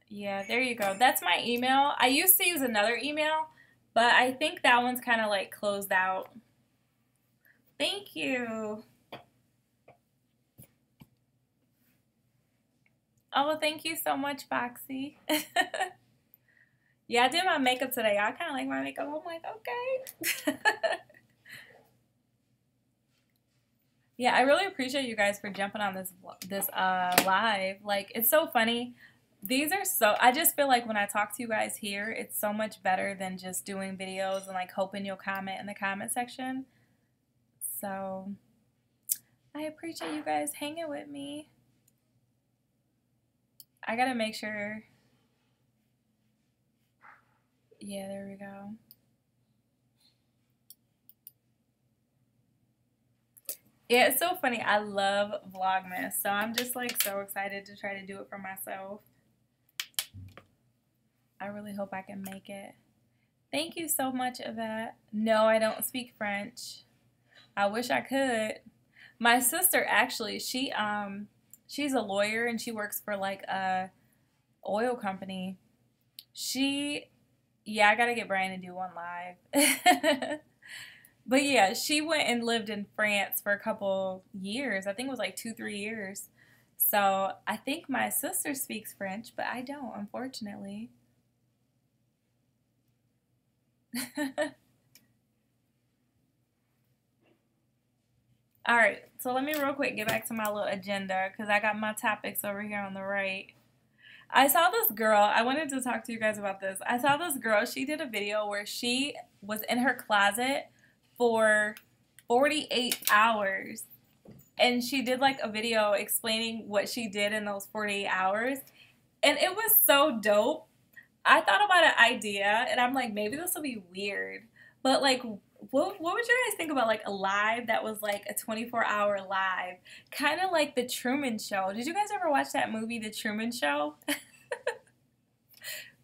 Yeah, there you go. That's my email. I used to use another email, but I think that one's kind of like closed out. Thank you. Oh, well, thank you so much, Foxy. Yeah, I did my makeup today. I kind of like my makeup. I'm like, okay. Yeah, I really appreciate you guys for jumping on this live. Like, it's so funny. I just feel like when I talk to you guys here, it's so much better than just doing videos and like hoping you'll comment in the comment section. So I appreciate you guys hanging with me. I gotta make sure. Yeah, there we go. Yeah, it's so funny. I love Vlogmas, so I'm just like so excited to try to do it for myself. I really hope I can make it. Thank you so much, Yvette. No, I don't speak French. I wish I could. My sister actually, she's a lawyer, and she works for like a oil company. Yeah, I gotta get Brian to do one live. But yeah, she went and lived in France for a couple years. I think it was like 2-3 years. So I think my sister speaks French, but I don't, unfortunately. All right, so let me real quick get back to my little agenda because I got my topics over here on the right. I saw this girl. I wanted to talk to you guys about this. I saw this girl. She did a video where she was in her closet for 48 hours. And she did like a video explaining what she did in those 48 hours. And it was so dope. I thought about an idea, and I'm like, maybe this will be weird. But like, what would you guys think about like a live that was like a 24-hour live? Kind of like The Truman Show. Did you guys ever watch that movie, The Truman Show?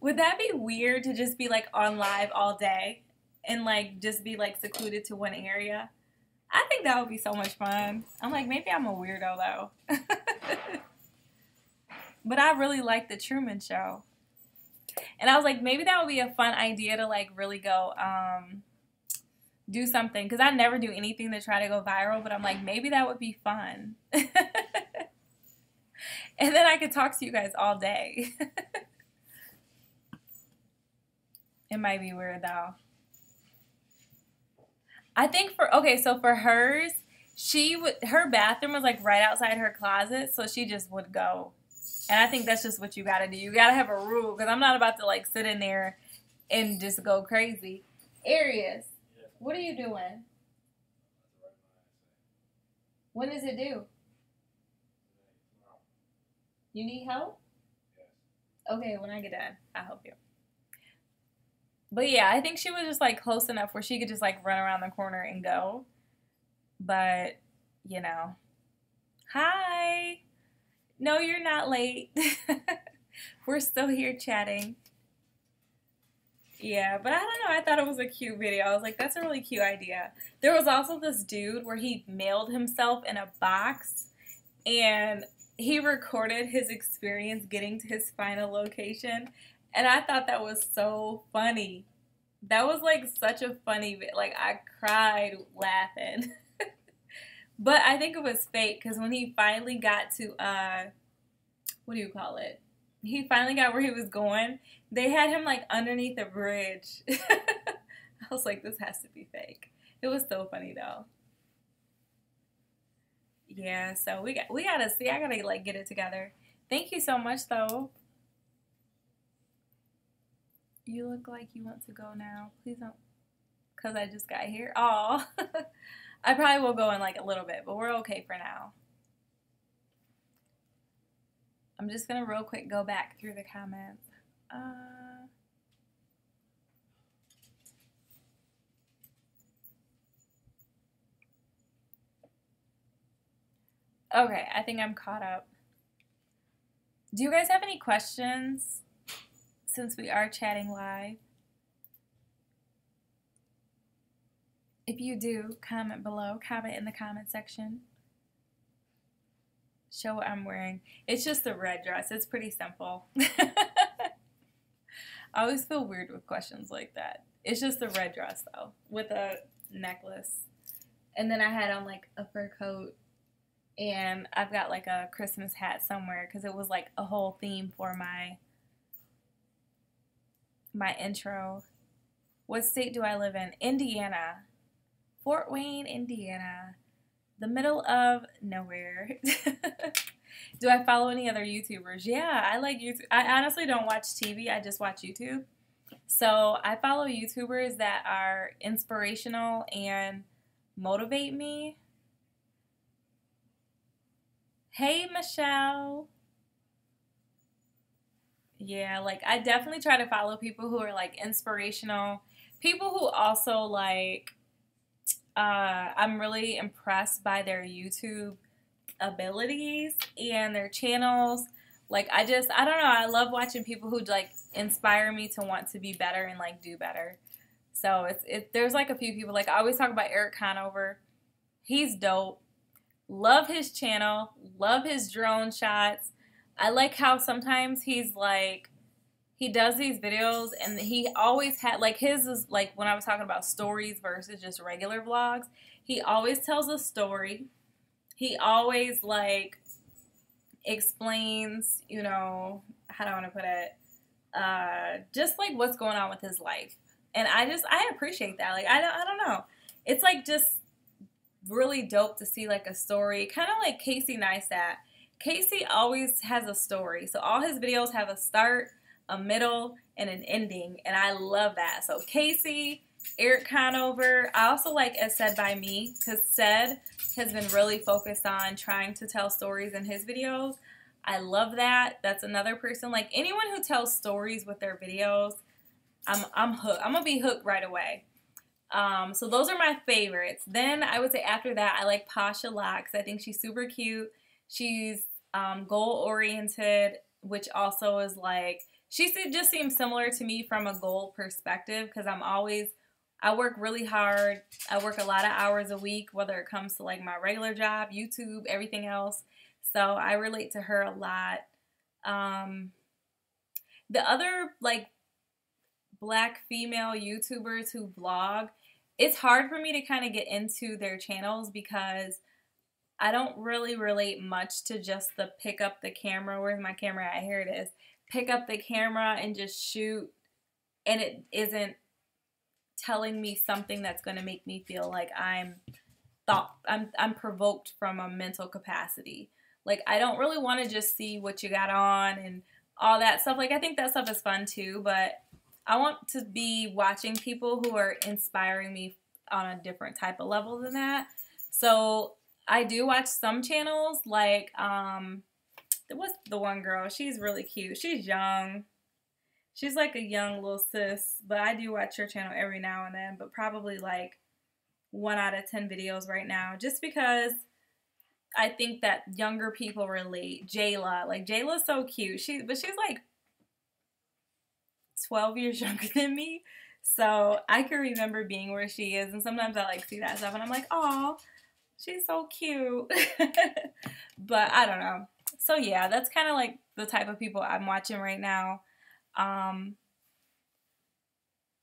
Would that be weird to just be like on live all day and like just be like secluded to one area? I think that would be so much fun. I'm like, maybe I'm a weirdo though. But I really like The Truman Show. And I was like, maybe that would be a fun idea to like really go do something, because I never do anything to try to go viral, but I'm like, maybe that would be fun. And then I could talk to you guys all day. It might be weird though. I think so for hers, her bathroom was like right outside her closet, so she just would go. And I think that's just what you gotta do. You gotta have a rule, because I'm not about to like sit in there and just go crazy. Arius, what are you doing? When does it due? You need help? Okay, when I get done, I'll help you. But yeah, I think she was just like close enough where she could just like run around the corner and go. But, you know, hi. No, you're not late. We're still here chatting. Yeah, but I don't know. I thought it was a cute video. I was like, that's a really cute idea. There was also this dude where he mailed himself in a box and he recorded his experience getting to his final location. And I thought that was so funny. That was like such a funny, like I cried laughing. But I think it was fake because when he finally got to, what do you call it? He finally got where he was going. They had him like underneath a bridge. I was like, this has to be fake. It was so funny though. Yeah, so we gotta see. I gotta like get it together. Thank you so much though. You look like you want to go now. Please don't, cause I just got here. Oh, I probably will go in like a little bit, but we're okay for now. I'm just gonna real quick go back through the comments. Okay, I think I'm caught up. Do you guys have any questions since we are chatting live? If you do, comment below. Comment in the comment section. Show what I'm wearing. It's just a red dress. It's pretty simple. I always feel weird with questions like that. It's just a red dress though, with a necklace. And then I had on like a fur coat, and I've got like a Christmas hat somewhere because it was like a whole theme for my intro. What state do I live in? Indiana. Fort Wayne, Indiana. The middle of nowhere. Do I follow any other YouTubers? Yeah, I like YouTube. I honestly don't watch TV. I just watch YouTube. So I follow YouTubers that are inspirational and motivate me. Hey, Michelle. Yeah, like I definitely try to follow people who are like inspirational. People who also like, I'm really impressed by their YouTube abilities and their channels. Like I don't know, I love watching people who like inspire me to want to be better and like do better. So there's like a few people, like I always talk about Eric Conover. He's dope. Love his channel, love his drone shots. I like how sometimes he's like, he does these videos and he always had, like his is like when I was talking about stories versus just regular vlogs, he always tells a story. He always like explains, you know, how do I want to put it? Just like what's going on with his life. And I appreciate that. Like, I don't know. It's like just really dope to see like a story, kind of like Casey Neistat. Casey always has a story. So all his videos have a start, a middle, and an ending. And I love that. So Casey, Eric Conover. I also like As Said By Me, because Said has been really focused on trying to tell stories in his videos. I love that. That's another person. Like anyone who tells stories with their videos, I'm hooked. I'm gonna be hooked right away. So those are my favorites. Then I would say after that, I like Pasha Locks. I think she's super cute. She's goal oriented, which also is like, just seems similar to me from a goal perspective, because I work really hard. I work a lot of hours a week, whether it comes to like my regular job, YouTube, everything else. So I relate to her a lot. The other like Black female YouTubers who vlog, it's hard for me to kind of get into their channels because I don't really relate much to just the pick up the camera. Where's my camera at? Here it is. Pick up the camera and just shoot, and it isn't telling me something that's going to make me feel like I'm provoked from a mental capacity. Like I don't really want to just see what you got on and all that stuff. Like I think that stuff is fun too, but I want to be watching people who are inspiring me on a different type of level than that. So I do watch some channels like what's the one girl? She's really cute. She's young. She's like a young little sis, but I do watch her channel every now and then, but probably like 1 out of 10 videos right now, just because I think that younger people relate. Jayla, like Jayla's so cute. But she's like 12 years younger than me, so I can remember being where she is, and sometimes I like see that stuff and I'm like, oh, she's so cute. But I don't know. So yeah, that's kind of like the type of people I'm watching right now.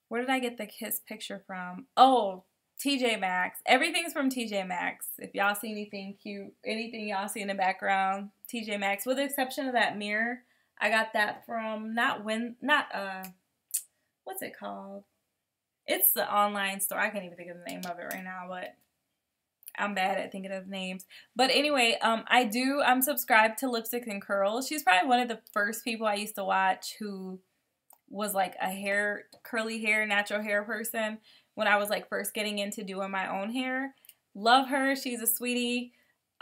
Where did I get his picture from? Oh, TJ Maxx. Everything's from TJ Maxx. If y'all see anything cute, anything y'all see in the background, TJ Maxx, with the exception of that mirror. I got that from what's it called? It's the online store. I can't even think of the name of it right now, but I'm bad at thinking of names. But anyway, I'm subscribed to Lipstick and Curls. She's probably one of the first people I used to watch who was like a curly hair, natural hair person when I was like first getting into doing my own hair. Love her. She's a sweetie.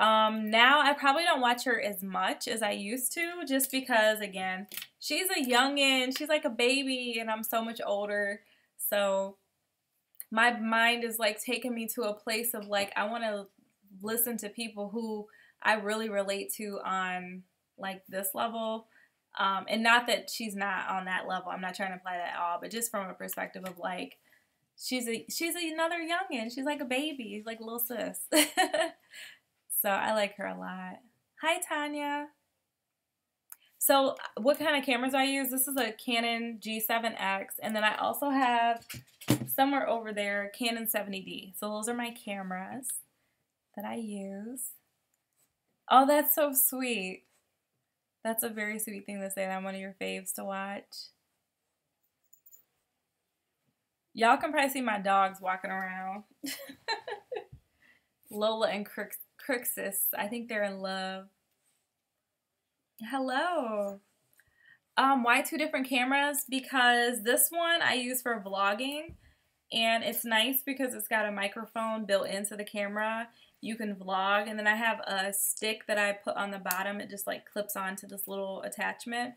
Now I probably don't watch her as much as I used to, just because, again, she's a youngin', she's like a baby, and I'm so much older, so my mind is like taking me to a place of like, I want to listen to people who I really relate to on like this level, and not that she's not on that level, I'm not trying to apply that at all, but just from a perspective of like, she's another youngin', she's like a baby, she's like a little sis. So I like her a lot. Hi, Tanya. So what kind of cameras I use? This is a Canon G7X. And then I also have, somewhere over there, Canon 70D. So those are my cameras that I use. Oh, that's so sweet. That's a very sweet thing to say, that I'm one of your faves to watch. Y'all can probably see my dogs walking around. Lola and Crixus. I think they're in love. Hello. Why 2 different cameras? Because this one I use for vlogging, and it's nice because it's got a microphone built into the camera. You can vlog, and then I have a stick that I put on the bottom. It just like clips onto this little attachment,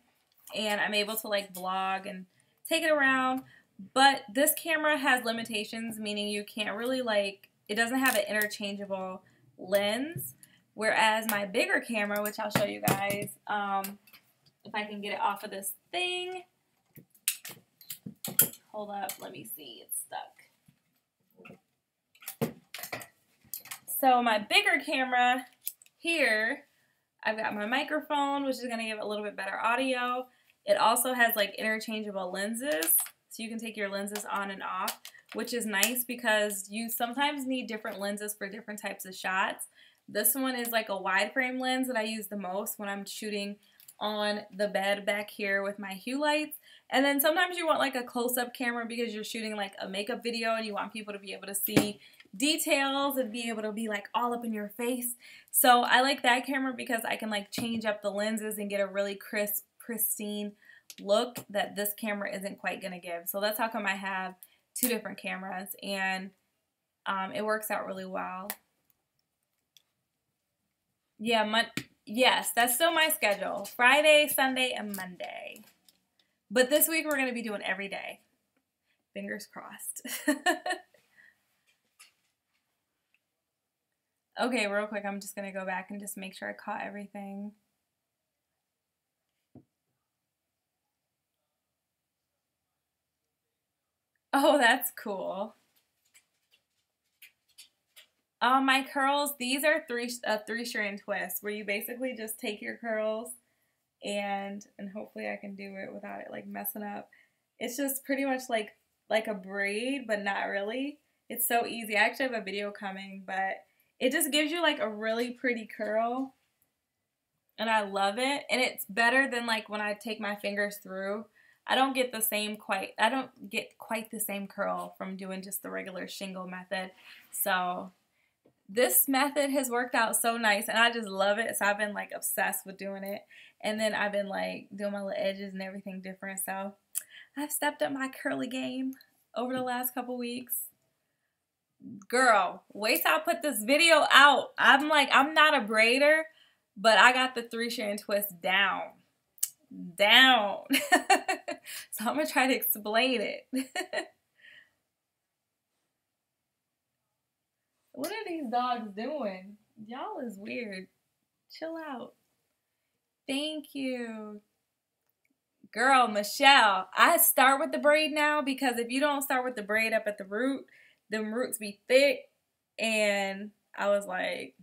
and I'm able to like vlog and take it around. But this camera has limitations, meaning you can't really like, it doesn't have an interchangeable lens, whereas my bigger camera, which I'll show you guys, if I can get it off of this thing. Hold up, let me see, it's stuck. So my bigger camera here, I've got my microphone, which is going to give it a little bit better audio. It also has like interchangeable lenses, so you can take your lenses on and off, which is nice because you sometimes need different lenses for different types of shots. This one is like a wide frame lens that I use the most when I'm shooting on the bed back here with my hue lights. And then sometimes you want like a close-up camera because you're shooting like a makeup video and you want people to be able to see details and be able to be like all up in your face. So I like that camera because I can like change up the lenses and get a really crisp, pristine look that this camera isn't quite gonna give. So that's how come I have 2 different cameras, and it works out really well. Yeah, yes, that's still my schedule. Friday, Sunday, and Monday. But this week we're going to be doing every day. Fingers crossed. Okay, real quick, I'm just going to go back and just make sure I caught everything. Oh, that's cool. My curls, these are a 3-strand twist where you basically just take your curls and hopefully I can do it without it like messing up. It's just pretty much like a braid, but not really. It's so easy. I actually have a video coming, but it just gives you like a really pretty curl, and I love it. And it's better than like when I take my fingers through. I don't get quite the same curl from doing just the regular shingle method. So this method has worked out so nice, and I just love it. So I've been like obsessed with doing it. And then I've been like doing my little edges and everything different. So I've stepped up my curly game over the last couple weeks. Girl, wait till I put this video out. I'm not a braider, but I got the 3-strand twist down. So I'm going to try to explain it. What are these dogs doing? Y'all is weird. Chill out. Thank you. Girl, Michelle, I start with the braid now because if you don't start with the braid up at the root, them roots be thick. And I was like,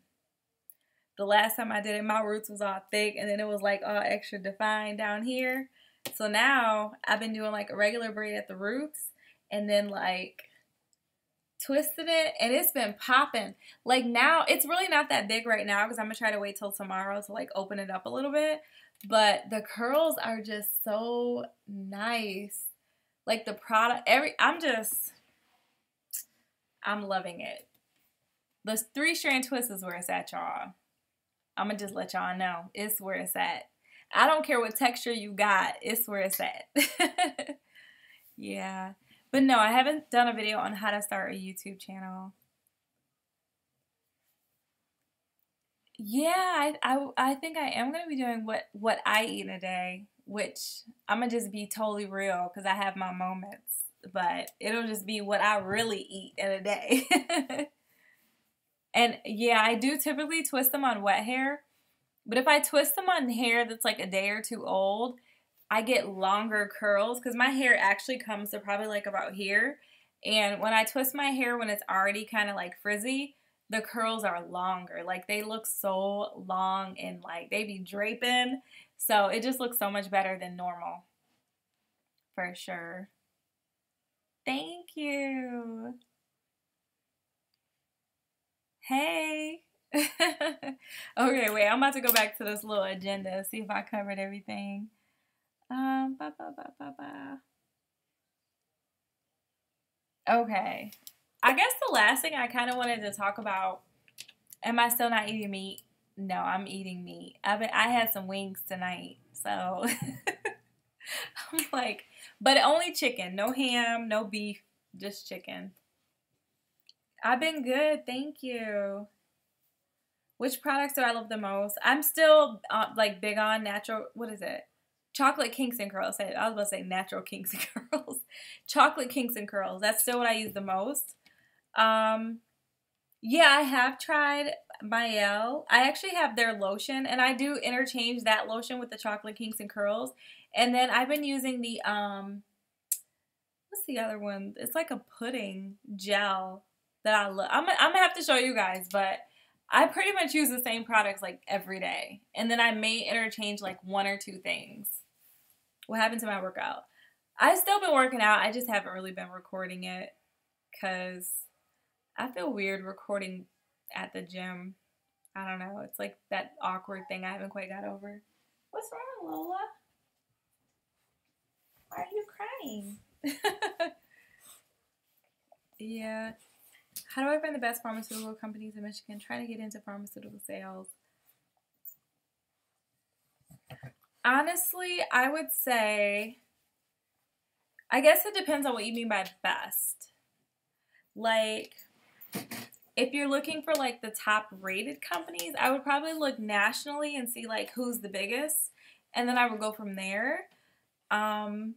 the last time I did it, my roots was all thick and then it was like all extra defined down here. So now I've been doing like a regular braid at the roots and then like twisted it and it's been popping. Like now, it's really not that big right now because I'm going to try to wait till tomorrow to like open it up a little bit. But the curls are just so nice. Like the product, I'm loving it. The 3-strand twist is where it's at, y'all. I'm going to just let y'all know. It's where it's at. I don't care what texture you got. It's where it's at. Yeah. But no, I haven't done a video on how to start a YouTube channel. Yeah, I think I am going to be doing what I eat in a day, which I'm going to just be totally real because I have my moments. But it'll just be what I really eat in a day. And yeah, I do typically twist them on wet hair. But if I twist them on hair that's like a day or two old, I get longer curls because my hair actually comes to probably like about here. And when I twist my hair when it's already kind of like frizzy, the curls are longer. Like they look so long and like they be draping. So it just looks so much better than normal. For sure. Thank you. Hey. Okay, wait, I'm about to go back to this little agenda, see if I covered everything. Okay. I guess the last thing I kind of wanted to talk about, am I still not eating meat? No, I'm eating meat. I had some wings tonight, so I'm like, but only chicken, no ham, no beef, just chicken. I've been good, thank you. Which products do I love the most? I'm still like big on natural, what is it? Chocolate kinks and curls. I was about to say natural kinks and curls. Chocolate kinks and curls. That's still what I use the most. Yeah, I have tried Mielle. I actually have their lotion, and I do interchange that lotion with the chocolate kinks and curls. And then I've been using the, what's the other one? It's like a pudding gel that I love. I'm gonna have to show you guys, but I pretty much use the same products like every day. And then I may interchange like 1 or 2 things. What happened to my workout? I've still been working out. I just haven't really been recording it because I feel weird recording at the gym. I don't know. It's like that awkward thing I haven't quite got over. What's wrong, Lola? Why are you crying? Yeah. How do I find the best pharmaceutical companies in Michigan? Trying to get into pharmaceutical sales. Honestly, I would say, I guess it depends on what you mean by best. Like, if you're looking for like the top rated companies, I would probably look nationally and see like who's the biggest. And then I would go from there. And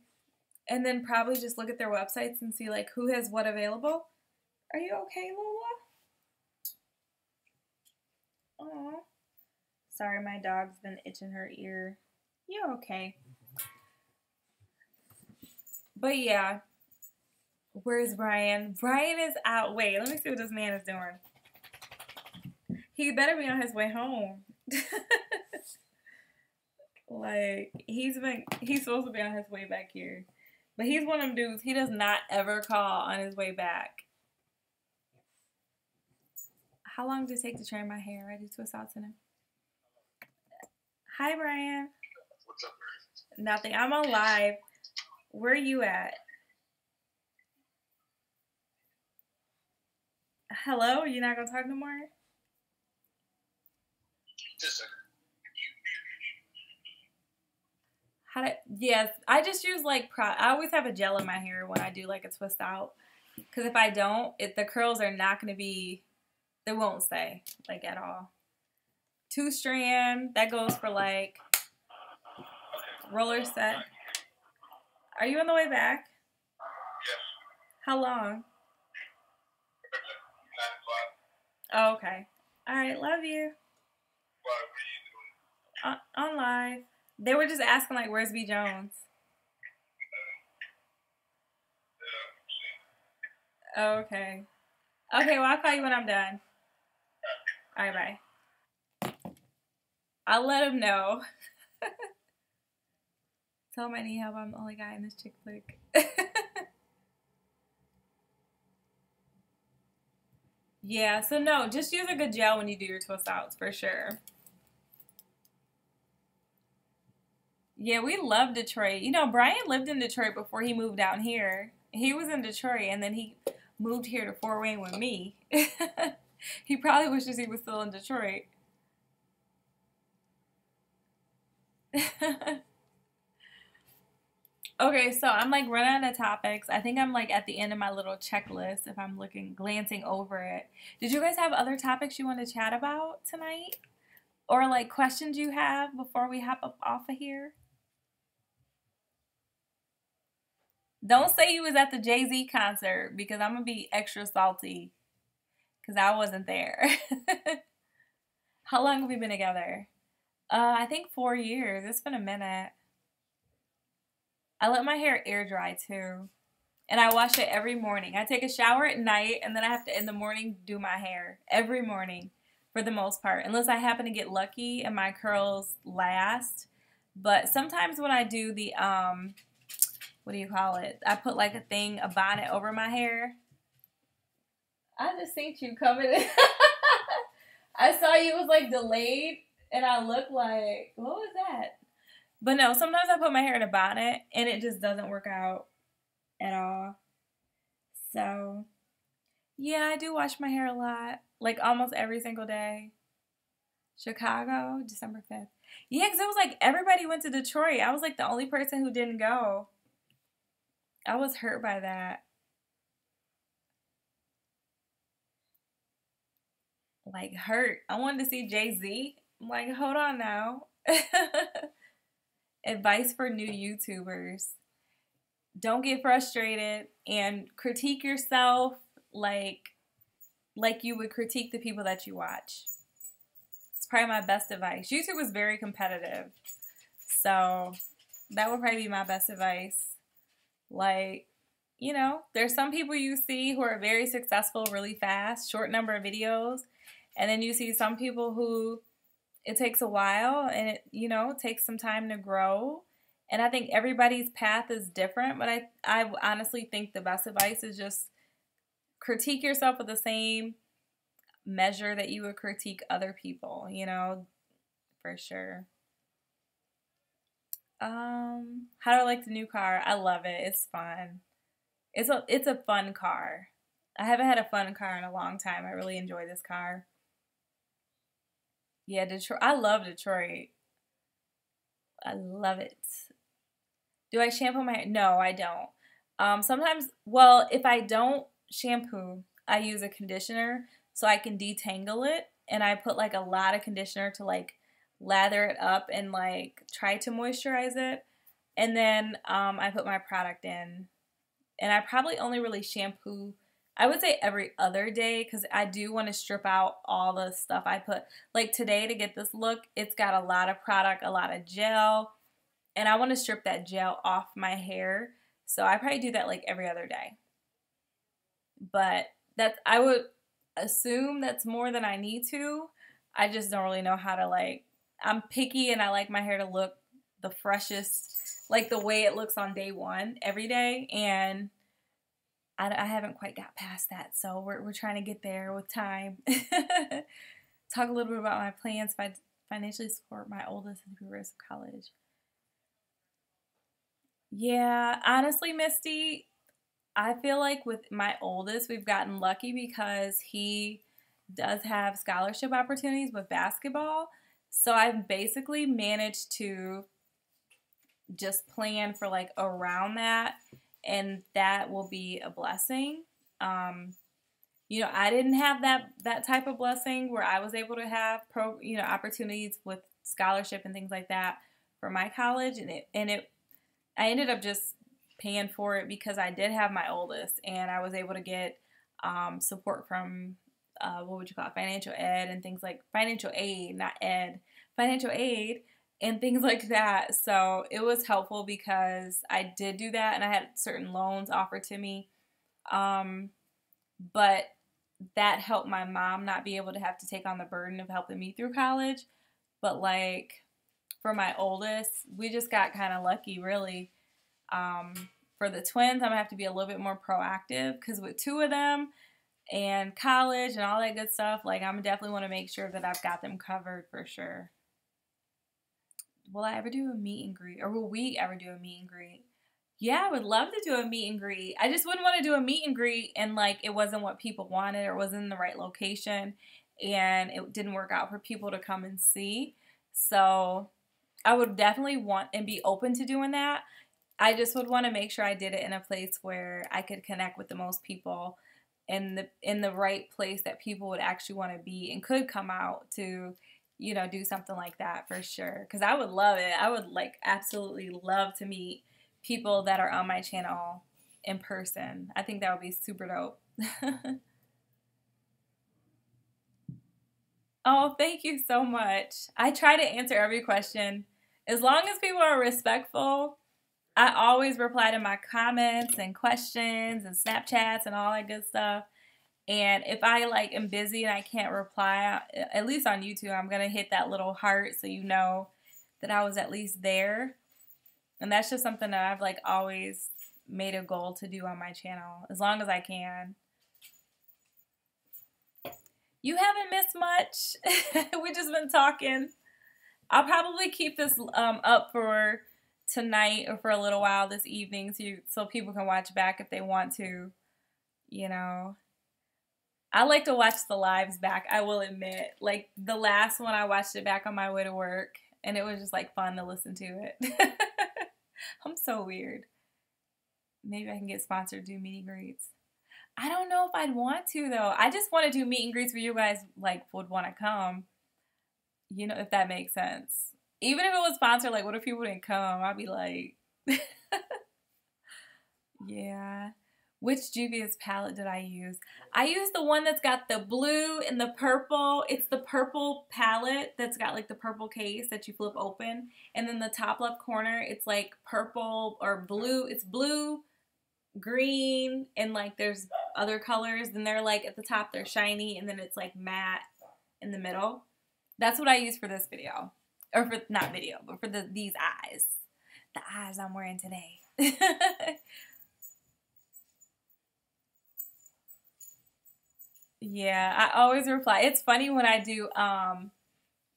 then probably just look at their websites and see like who has what available. Are you okay, Lola? Aw. Sorry, my dog's been itching her ear. You're okay. But yeah. Where's Brian? Brian is out. Wait, let me see what this man is doing. He better be on his way home. Like, he's supposed to be on his way back here. But he's one of them dudes, he does not ever call on his way back. How long does it take to train my hair? Ready to twist out to him? Hi, Brian. What's up, Brian? Nothing. I'm on live. Where are you at? Hello? You're not going to talk no more? Just a second. Yes, I just use like, I always have a gel in my hair when I do like a twist out. Because if I don't, the curls are not going to be, they won't stay like at all. 2-strand, that goes for like roller set. Are you on the way back? Yes. How long? 9 o'clock. Oh, okay. All right, love you. Why? What are you doing? On live. They were just asking, like, where's B. Jones? Oh, okay. Okay, well, I'll call you when I'm done. All right, bye. I'll let him know. Tell him I need help. I'm the only guy in this chick flick. Yeah, so no, just use a good gel when you do your twist outs, for sure. Yeah, we love Detroit. You know, Brian lived in Detroit before he moved down here. He was in Detroit, and then he moved here to Fort Wayne with me. He probably wishes he was still in Detroit. Okay, so I'm like running out of topics. I think I'm like at the end of my little checklist if I'm glancing over it. Did you guys have other topics you want to chat about tonight? Or like questions you have before we hop up off of here? Don't say you was at the Jay-Z concert because I'm going to be extra salty because I wasn't there. How long have we been together? I think 4 years. It's been a minute. I let my hair air dry too. And I wash it every morning. I take a shower at night and then I have to, in the morning, do my hair. Every morning for the most part. Unless I happen to get lucky and my curls last. But sometimes when I do the, what do you call it? I put like a bonnet over my hair. I just seen you coming in. I saw you was like delayed and I looked like, what was that? But no, sometimes I put my hair in a bonnet and it just doesn't work out at all. So, yeah, I do wash my hair a lot. Like almost every single day. Chicago, December 5th. Yeah, because it was like everybody went to Detroit. I was like the only person who didn't go. I was hurt by that. Like, hurt. I wanted to see Jay-Z. I'm like, hold on now. Advice for new YouTubers. Don't get frustrated and critique yourself like you would critique the people that you watch. It's probably my best advice. YouTube is very competitive. So that would probably be my best advice. Like, you know, there's some people you see who are very successful really fast, short number of videos. And then you see some people who it takes a while and it, you know, takes some time to grow. And I think everybody's path is different, but I honestly think the best advice is just critique yourself with the same measure that you would critique other people, you know, for sure. How do I like the new car? I love it. It's fun. It's a fun car. I haven't had a fun car in a long time. I really enjoy this car. Yeah, Detroit. I love Detroit. I love it. Do I shampoo my hair? No, I don't. Sometimes, well, if I don't shampoo, I use a conditioner so I can detangle it. And I put like a lot of conditioner to like lather it up and like try to moisturize it. And then I put my product in. And I probably only really shampoo, I would say every other day because I do want to strip out all the stuff I put. Like today to get this look, it's got a lot of product, a lot of gel. And I want to strip that gel off my hair. So I probably do that like every other day. But I would assume that's more than I need to. I just don't really know how to like, I'm picky and I like my hair to look the freshest, like the way it looks on day one every day. And I haven't quite got past that. So we're trying to get there with time. Talk a little bit about my plans to financially support my oldest in the rest of college. Yeah, honestly, Misty, I feel like with my oldest, we've gotten lucky because he does have scholarship opportunities with basketball. So I've basically managed to just plan for like around that, and that will be a blessing. You know, I didn't have that type of blessing where I was able to have opportunities with scholarship and things like that for my college, and I ended up just paying for it because I did have my oldest, and I was able to get support from what would you call it, financial ed and things like financial aid, not ed, financial aid and things like that. So it was helpful because I did do that, and I had certain loans offered to me. But that helped my mom not be able to have to take on the burden of helping me through college. But like for my oldest, we just got kind of lucky, really. For the twins, I'm gonna have to be a little bit more proactive because with two of them and college and all that good stuff, like I'm definitely want to make sure that I've got them covered for sure. Will I ever do a meet and greet, or will we ever do a meet and greet? Yeah, I would love to do a meet and greet. I just wouldn't want to do a meet and greet and like it wasn't what people wanted or wasn't in the right location and it didn't work out for people to come and see. So I would definitely want and be open to doing that. I just would want to make sure I did it in a place where I could connect with the most people in the right place that people would actually want to be and could come out to, you know, do something like that for sure. Because I would love it. I would like absolutely love to meet people that are on my channel in person. I think that would be super dope. Oh, thank you so much. I try to answer every question. As long as people are respectful, I always reply to my comments and questions and Snapchats and all that good stuff. And if I like am busy and I can't reply, at least on YouTube, I'm going to hit that little heart so you know that I was at least there. And that's just something that I've like always made a goal to do on my channel as long as I can. You haven't missed much. We've just been talking. I'll probably keep this up for tonight or for a little while this evening so people can watch back if they want to, you know. I like to watch the lives back, I will admit. Like the last one, I watched it back on my way to work and it was just like fun to listen to it. I'm so weird. Maybe I can get sponsored to do meet and greets. I don't know if I'd want to though. I just want to do meet and greets where you guys like would want to come. You know, if that makes sense. Even if it was sponsored, like what if people didn't come? I'd be like, yeah. Which Juvia's palette did I use? I used the one that's got the blue and the purple. It's the purple palette that's got like the purple case that you flip open. And then the top left corner, it's like purple or blue. It's blue, green, and like there's other colors. Then they're like at the top, they're shiny. And then it's like matte in the middle. That's what I use for this video. Or for, not video, but for these eyes. The eyes I'm wearing today. Yeah, I always reply. It's funny when I do,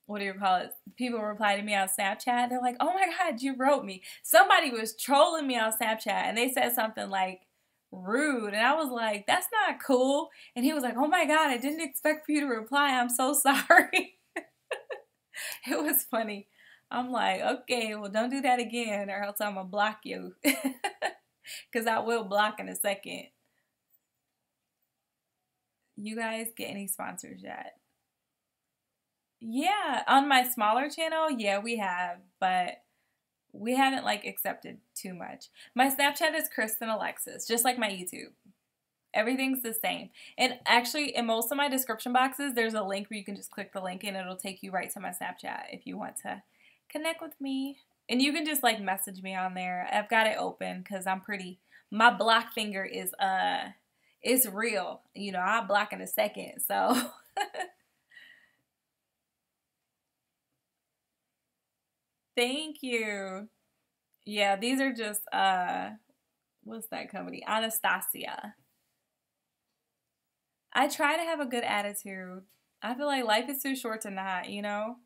what do you call it? People reply to me on Snapchat. They're like, oh my God, you wrote me. Somebody was trolling me on Snapchat and they said something like rude. And I was like, that's not cool. And he was like, oh my God, I didn't expect for you to reply. I'm so sorry. It was funny. I'm like, okay, well, don't do that again or else I'm going to block you. Because I will block in a second. You guys get any sponsors yet? Yeah, on my smaller channel, yeah, we have, but we haven't like accepted too much. My Snapchat is contackristynalexis, just like my YouTube. Everything's the same. And actually, in most of my description boxes, there's a link where you can just click the link and it'll take you right to my Snapchat if you want to connect with me. And you can just like message me on there. I've got it open because I'm pretty, my block finger is it's real. You know, I'll block in a second, so. Thank you. Yeah, these are just, what's that company? Anastasia. I try to have a good attitude. I feel like life is too short to not, you know?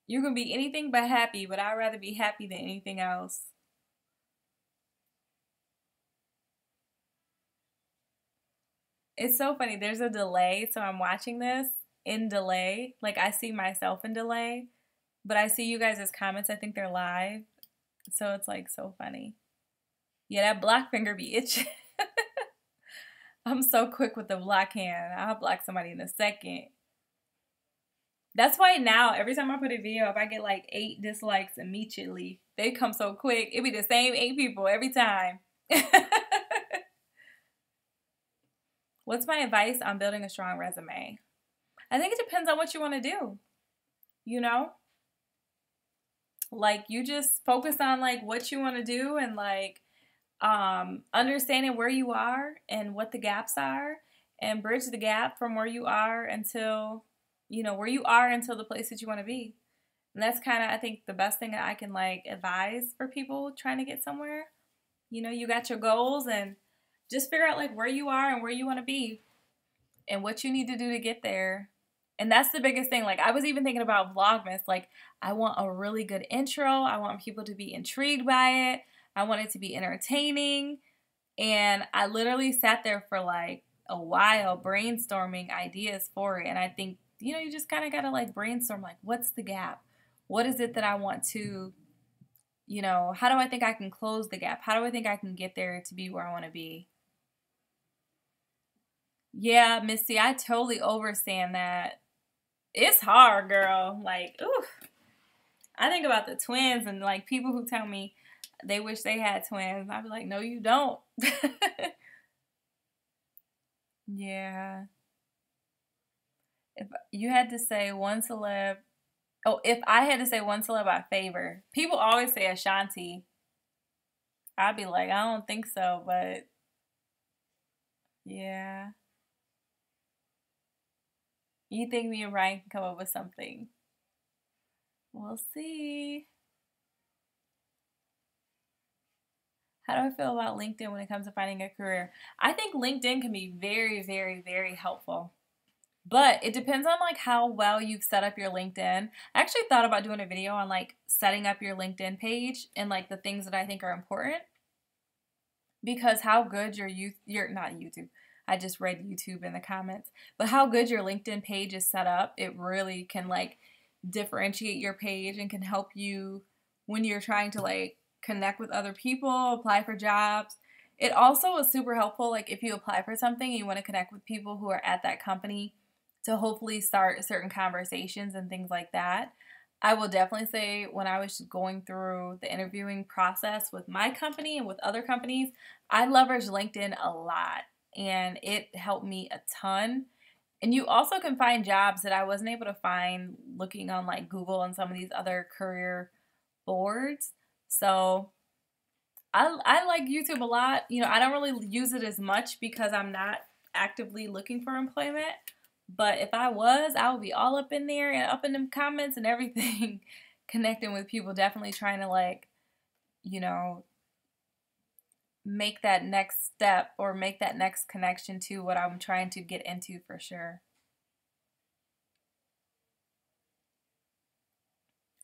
You can be anything but happy, but I'd rather be happy than anything else. It's so funny. There's a delay, so I'm watching this in delay. Like, I see myself in delay, but I see you guys' comments. I think they're live, so it's, like, so funny. Yeah, that block finger be itching. I'm so quick with the block hand. I'll block somebody in a second. That's why now, every time I put a video up, I get, like, 8 dislikes immediately. They come so quick. It be the same 8 people every time. What's my advice on building a strong resume? I think it depends on what you want to do. You know? Like, you just focus on, like, what you want to do and, like, understanding where you are and what the gaps are and bridge the gap from where you are until, you know, where you are until the place that you want to be. And that's kind of, I think, the best thing that I can, like, advise for people trying to get somewhere. You know, you got your goals and just figure out, like, where you are and where you want to be and what you need to do to get there. And that's the biggest thing. Like, I was even thinking about Vlogmas. Like, I want a really good intro. I want people to be intrigued by it. I want it to be entertaining. And I literally sat there for, like, a while brainstorming ideas for it. And I think, you know, you just kind of got to, like, brainstorm, like, what's the gap? What is it that I want to, you know, how do I think I can close the gap? How do I think I can get there to be where I want to be? Yeah, Missy, I totally understand that. It's hard, girl. Like, ooh. I think about the twins and, like, people who tell me they wish they had twins. I'd be like, no, you don't. Yeah. If you had to say one celeb, if I had to say one celeb I favor, people always say Ashanti. I'd be like, I don't think so, but yeah. You think me and Ryan can come up with something? We'll see. How do I feel about LinkedIn when it comes to finding a career? I think LinkedIn can be very, very, very helpful. But it depends on, like, how well you've set up your LinkedIn. I actually thought about doing a video on, like, setting up your LinkedIn page and, like, the things that I think are important. Because how good not YouTube. I just read YouTube in the comments. But how good your LinkedIn page is set up, it really can, like, differentiate your page and can help you when you're trying to, like, connect with other people, apply for jobs. It also is super helpful, like, if you apply for something and you want to connect with people who are at that company to hopefully start certain conversations and things like that. I will definitely say when I was going through the interviewing process with my company and with other companies, I leveraged LinkedIn a lot and it helped me a ton. And you also can find jobs that I wasn't able to find looking on, like, Google and some of these other career boards. So I like YouTube a lot. You know, I don't really use it as much because I'm not actively looking for employment. But if I was, I would be all up in there and up in them comments and everything, connecting with people, definitely trying to, like, you know, make that next step or make that next connection to what I'm trying to get into for sure.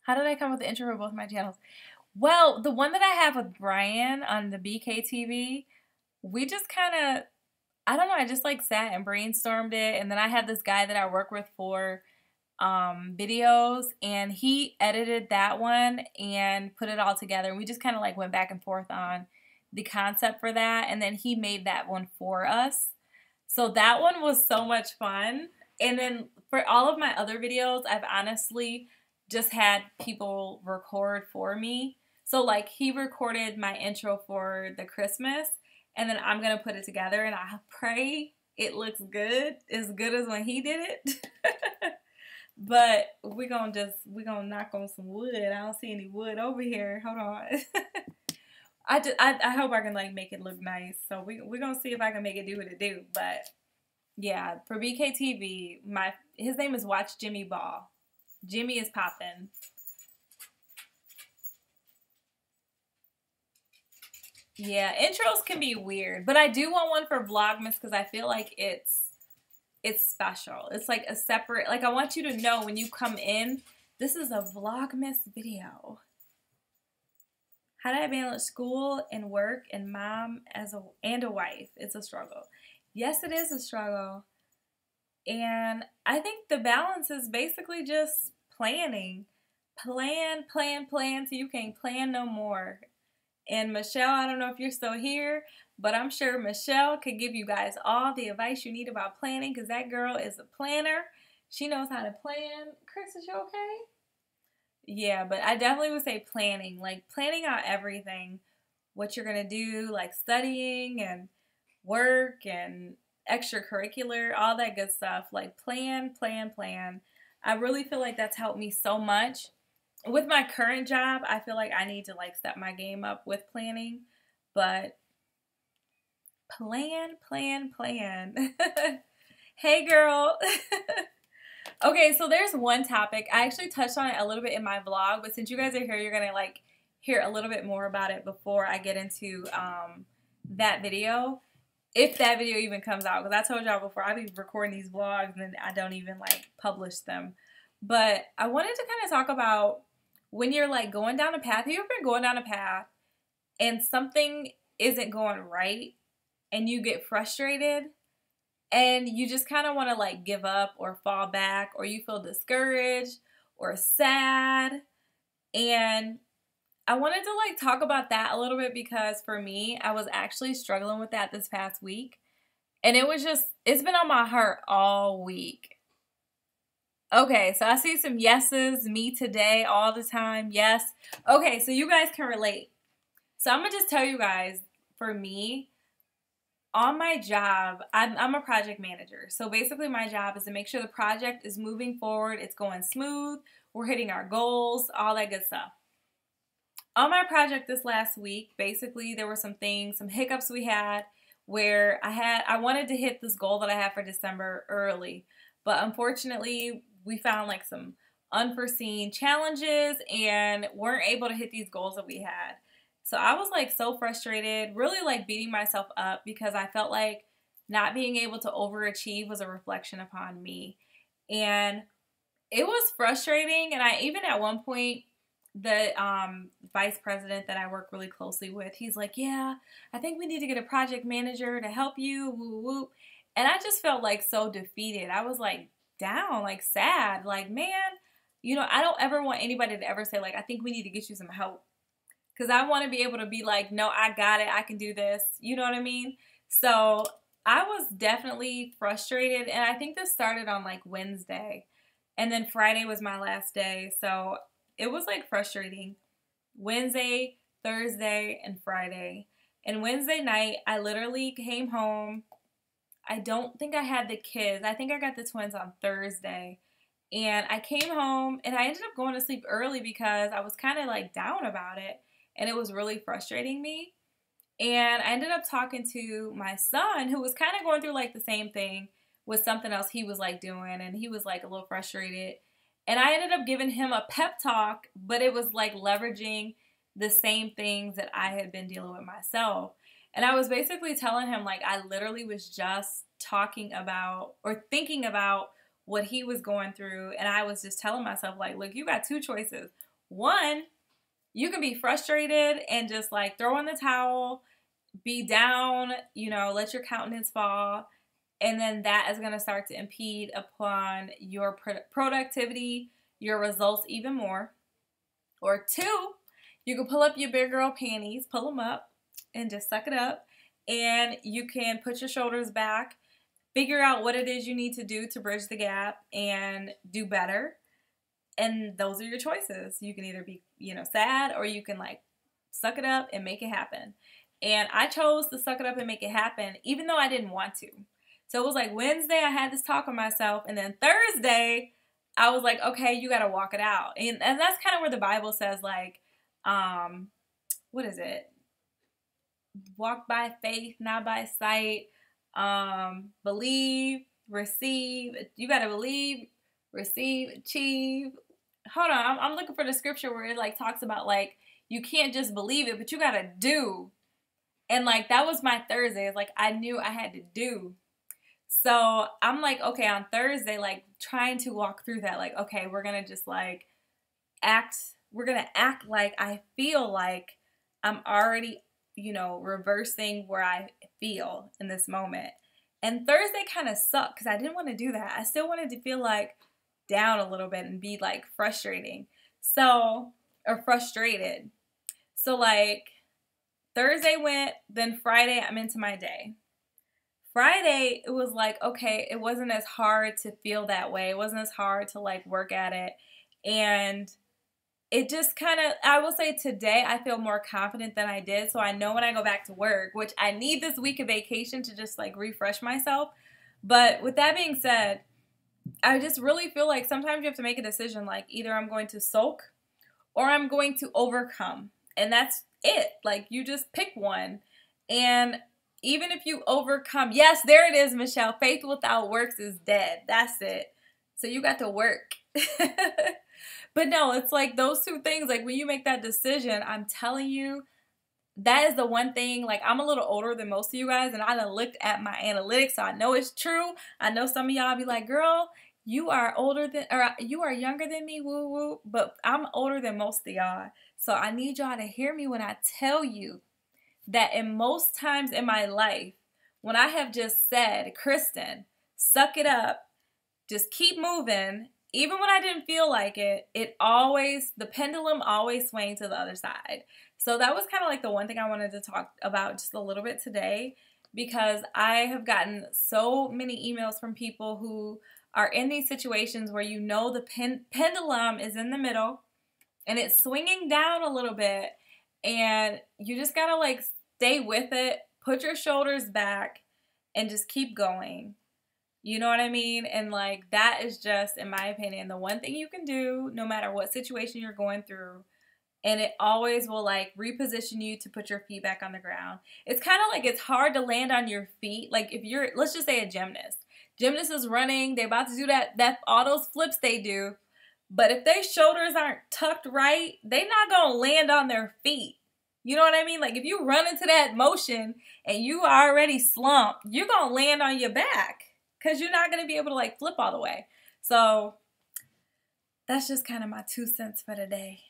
How did I come with the intro for both my channels? Well, the one that I have with Brian on the BKTV, we just kind of, I don't know, I just, like, sat and brainstormed it. And then I had this guy that I work with for videos, and he edited that one and put it all together. And we just kind of, like, went back and forth on the concept for that. And then he made that one for us. So that one was so much fun. And then for all of my other videos, I've honestly just had people record for me. So, like, he recorded my intro for the Christmas, and then I'm going to put it together, and I pray it looks good as when he did it. But we're going to knock on some wood. I don't see any wood over here. Hold on. I hope I can, like, make it look nice. So we're going to see if I can make it do what it do. But, yeah, for BKTV, his name is Watch Jimmy Ball. Jimmy is poppin'. Yeah, intros can be weird, but I do want one for Vlogmas because I feel like it's special. It's like a separate, like, I want you to know when you come in, this is a Vlogmas video. How do I balance school and work and mom and a wife? It's a struggle. Yes, it is a struggle. And I think the balance is basically just planning. Plan so you can't plan no more. And Michelle, I don't know if you're still here, but I'm sure Michelle could give you guys all the advice you need about planning because that girl is a planner. She knows how to plan. Chris, is you okay? Yeah, but I definitely would say planning, like planning out everything, what you're gonna do, like studying and work and extracurricular, all that good stuff. Like plan, plan, plan. I really feel like that's helped me so much. With my current job, I feel like I need to like step my game up with planning, but plan, plan, plan. Hey girl. Okay, so there's one topic. I actually touched on it a little bit in my vlog, but since you guys are here, you're gonna like hear a little bit more about it before I get into that video. If that video even comes out, because I told y'all before, I be recording these vlogs and then I don't even like publish them. But I wanted to kind of talk about when you're like going down a path. Have you ever been going down a path and something isn't going right and you get frustrated and you just kind of want to like give up or fall back, or you feel discouraged or sad? And I wanted to like talk about that a little bit because for me, I was actually struggling with that this past week. And it was just, it's been on my heart all week. Okay, so I see some yeses, me today, all the time, yes. Okay, so you guys can relate. So I'm going to just tell you guys, for me, on my job, I'm a project manager. So basically my job is to make sure the project is moving forward, it's going smooth, we're hitting our goals, all that good stuff. On my project this last week, basically there were some things, some hiccups we had where I wanted to hit this goal that I had for December early. But unfortunately, we found like some unforeseen challenges and weren't able to hit these goals that we had. So I was like so frustrated, really like beating myself up because I felt like not being able to overachieve was a reflection upon me. And it was frustrating. And I even at one point, the vice president that I work really closely with, he's like, yeah, I think we need to get a project manager to help you, woo woo. And I just felt like so defeated. I was like down, like sad, like, man, I don't ever want anybody to ever say like, I think we need to get you some help. Because I want to be able to be like, no, I got it. I can do this. You know what I mean? So I was definitely frustrated. And I think this started on like Wednesday. And then Friday was my last day. So it was like frustrating. Wednesday, Thursday, and Friday. And Wednesday night, I literally came home. I don't think I had the kids. I think I got the twins on Thursday. And I came home and I ended up going to sleep early because I was kind of like down about it. And it was really frustrating me. And I ended up talking to my son, who was kind of going through like the same thing with something else he was like doing. And he was like a little frustrated. And I ended up giving him a pep talk, but it was like leveraging the same things that I had been dealing with myself. And I was basically telling him like I literally was just talking about or thinking about what he was going through. And I was just telling myself like, look, you got two choices. One, you can be frustrated and just like throw in the towel, be down, let your countenance fall. And then that is going to start to impede upon your productivity, your results even more. Or two, you can pull up your big girl panties, pull them up and just suck it up. And you can put your shoulders back, figure out what it is you need to do to bridge the gap and do better. And those are your choices. You can either be, sad, or you can like suck it up and make it happen. And I chose to suck it up and make it happen, even though I didn't want to. So it was like Wednesday, I had this talk with myself. And then Thursday, I was like, okay, you got to walk it out. And that's kind of where the Bible says like, what is it? Walk by faith, not by sight. Believe, receive. You got to believe, receive, achieve. Hold on, I'm looking for the scripture where it like talks about like you can't just believe it, but you gotta do. And like that was my Thursday. It's like I knew I had to do. So I'm like, okay, on Thursday, like trying to walk through that, like, okay, we're gonna just like we're gonna act like I feel like I'm already, reversing where I feel in this moment. And Thursday kind of sucked because I didn't want to do that. I still wanted to feel like down a little bit and be like frustrated. So like Thursday went, then Friday I'm into my day. Friday it was like, okay, it wasn't as hard to feel that way. It wasn't as hard to like work at it. And it just kind of, I will say today I feel more confident than I did. So I know when I go back to work, which I need this week of vacation to just like refresh myself. But with that being said, I just really feel like sometimes you have to make a decision, like either I'm going to sulk or I'm going to overcome. And that's it. Like you just pick one. And even if you overcome, yes, there it is, Michelle. Faith without works is dead. That's it. So you got to work. But no, it's like those two things, like when you make that decision, I'm telling you, that is the one thing. Like I'm a little older than most of you guys, and I done looked at my analytics, so I know it's true. I know some of y'all be like, girl, you are older than, or you are younger than me, woo woo, but I'm older than most of y'all. So I need y'all to hear me when I tell you that in most times in my life, when I have just said, Kristen, suck it up, just keep moving, even when I didn't feel like it, the pendulum always swung to the other side. So that was kind of like the one thing I wanted to talk about just a little bit today, because I have gotten so many emails from people who are in these situations where you know the pendulum is in the middle and it's swinging down a little bit, and you just gotta like stay with it, put your shoulders back, and just keep going. You know what I mean? And like that is just, in my opinion, the one thing you can do no matter what situation you're going through. And it always will like reposition you to put your feet back on the ground. It's kind of like it's hard to land on your feet. Like if you're, let's just say a gymnast. Gymnast is running, they're about to do that all those flips they do. But if their shoulders aren't tucked right, they're not going to land on their feet. You know what I mean? Like if you run into that motion and you are already slumped, you're going to land on your back because you're not going to be able to like flip all the way. So that's just kind of my 2 cents for today.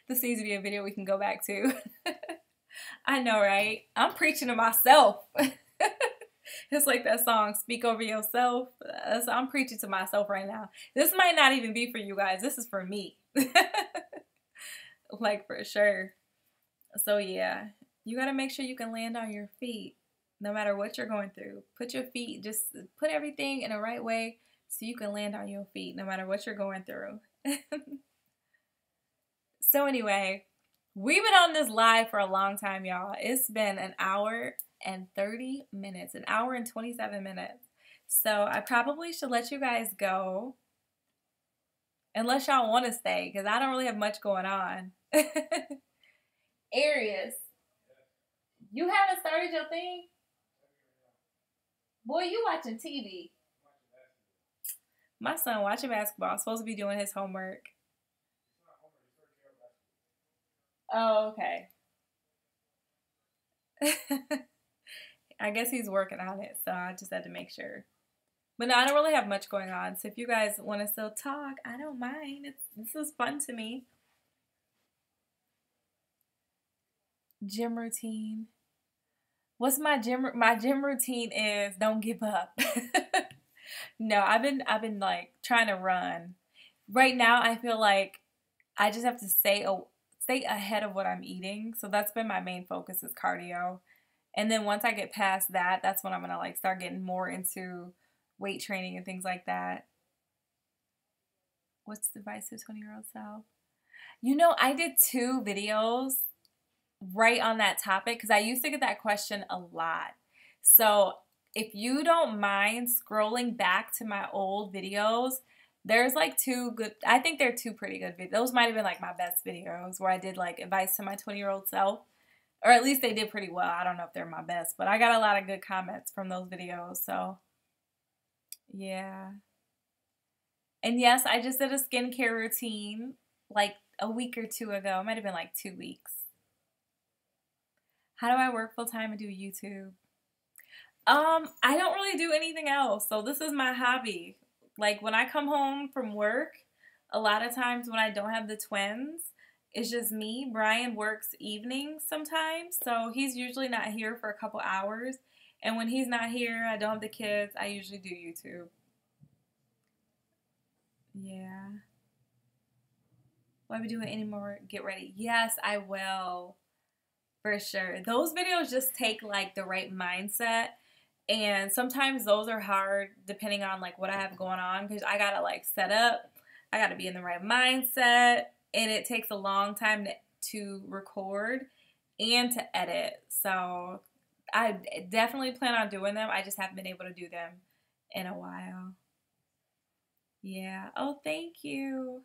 This needs to be a video we can go back to. I know, right? I'm preaching to myself. It's like that song, Speak Over Yourself. I'm preaching to myself right now. This might not even be for you guys. This is for me. Like for sure. So yeah, you got to make sure you can land on your feet no matter what you're going through. Put your feet, just put everything in the right way so you can land on your feet no matter what you're going through. So anyway, we've been on this live for a long time, y'all. It's been an hour and 30 minutes, an hour and 27 minutes. So I probably should let you guys go unless y'all want to stay, because I don't really have much going on. Arius, you haven't started your thing? Boy, you watching TV. My son watching basketball. Supposed to be doing his homework. Oh, okay. I guess he's working on it, so I just had to make sure. But no, I don't really have much going on, so if you guys want to still talk, I don't mind. This is fun to me. Gym routine. What's my gym routine is don't give up. No, I've been like trying to run. Right now I feel like I just have to stay ahead of what I'm eating. So that's been my main focus, is cardio. And then once I get past that, that's when I'm going to like start getting more into weight training and things like that. What's the advice to 20-year-old self? You know, I did 2 videos right on that topic because I used to get that question a lot. So if you don't mind scrolling back to my old videos, there's like 2 good, I think they're 2 pretty good videos. Those might have been like my best videos where I did like advice to my 20-year-old self. Or at least they did pretty well. I don't know if they're my best, but I got a lot of good comments from those videos. So yeah. And yes, I just did a skincare routine like a week or 2 ago. It might have been like 2 weeks. How do I work full time and do YouTube? I don't really do anything else. So this is my hobby. Like when I come home from work, a lot of times when I don't have the twins, it's just me. Brian works evenings sometimes, so he's usually not here for a couple hours. And when he's not here, I don't have the kids, I usually do YouTube. Yeah. Will I be doing any more get ready? Yes, I will. For sure. Those videos just take like the right mindset. And sometimes those are hard depending on like what I have going on, because I gotta like set up. I got to be in the right mindset, and it takes a long time to record and to edit. So I definitely plan on doing them. I just haven't been able to do them in a while. Yeah. Oh, thank you.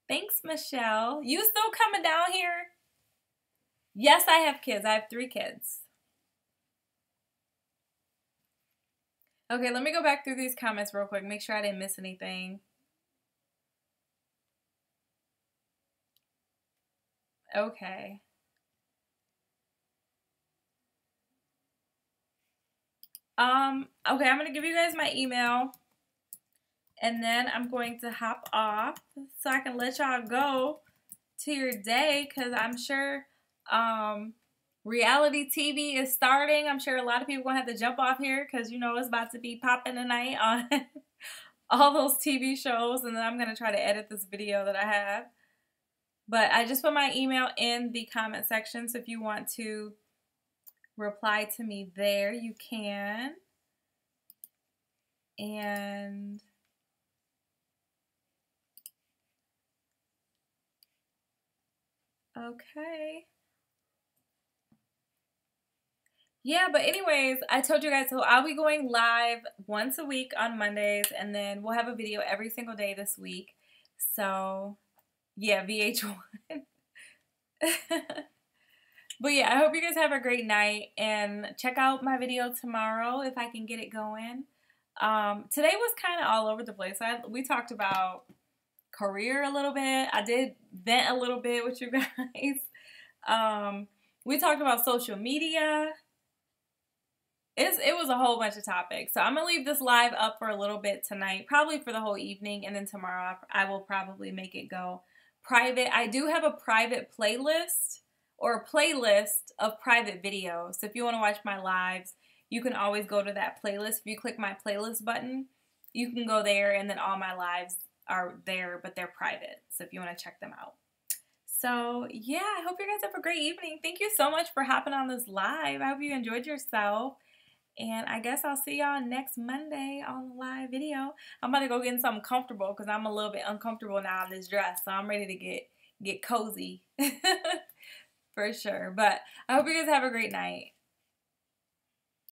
Thanks, Michelle. You still coming down here? Yes, I have kids. I have 3 kids. Okay, let me go back through these comments real quick. Make sure I didn't miss anything. Okay. Okay, I'm going to give you guys my email. And then I'm going to hop off so I can let y'all go to your day, because I'm sure reality TV is starting. I'm sure a lot of people going to have to jump off here because, you know, it's about to be popping tonight on all those TV shows. And then I'm going to try to edit this video that I have. But I just put my email in the comment section, so if you want to reply to me there, you can. And okay. Yeah, but anyways, I told you guys, so I'll be going live once a week on Mondays, and then we'll have a video every single day this week. So, yeah, VH1. But yeah, I hope you guys have a great night, and check out my video tomorrow if I can get it going. Today was kind of all over the place. We talked about career a little bit. I did vent a little bit with you guys. We talked about social media. It was a whole bunch of topics. So I'm going to leave this live up for a little bit tonight, probably for the whole evening, and then tomorrow I will probably make it go private. I do have a private playlist, or a playlist of private videos. So if you want to watch my lives, you can always go to that playlist. If you click my playlist button, you can go there, and then all my lives are there, but they're private. So if you want to check them out. So yeah, I hope you guys have a great evening. Thank you so much for hopping on this live. I hope you enjoyed yourself. And I guess I'll see y'all next Monday on the live video. I'm about to go get something comfortable because I'm a little bit uncomfortable now in this dress. So I'm ready to get cozy for sure. But I hope you guys have a great night.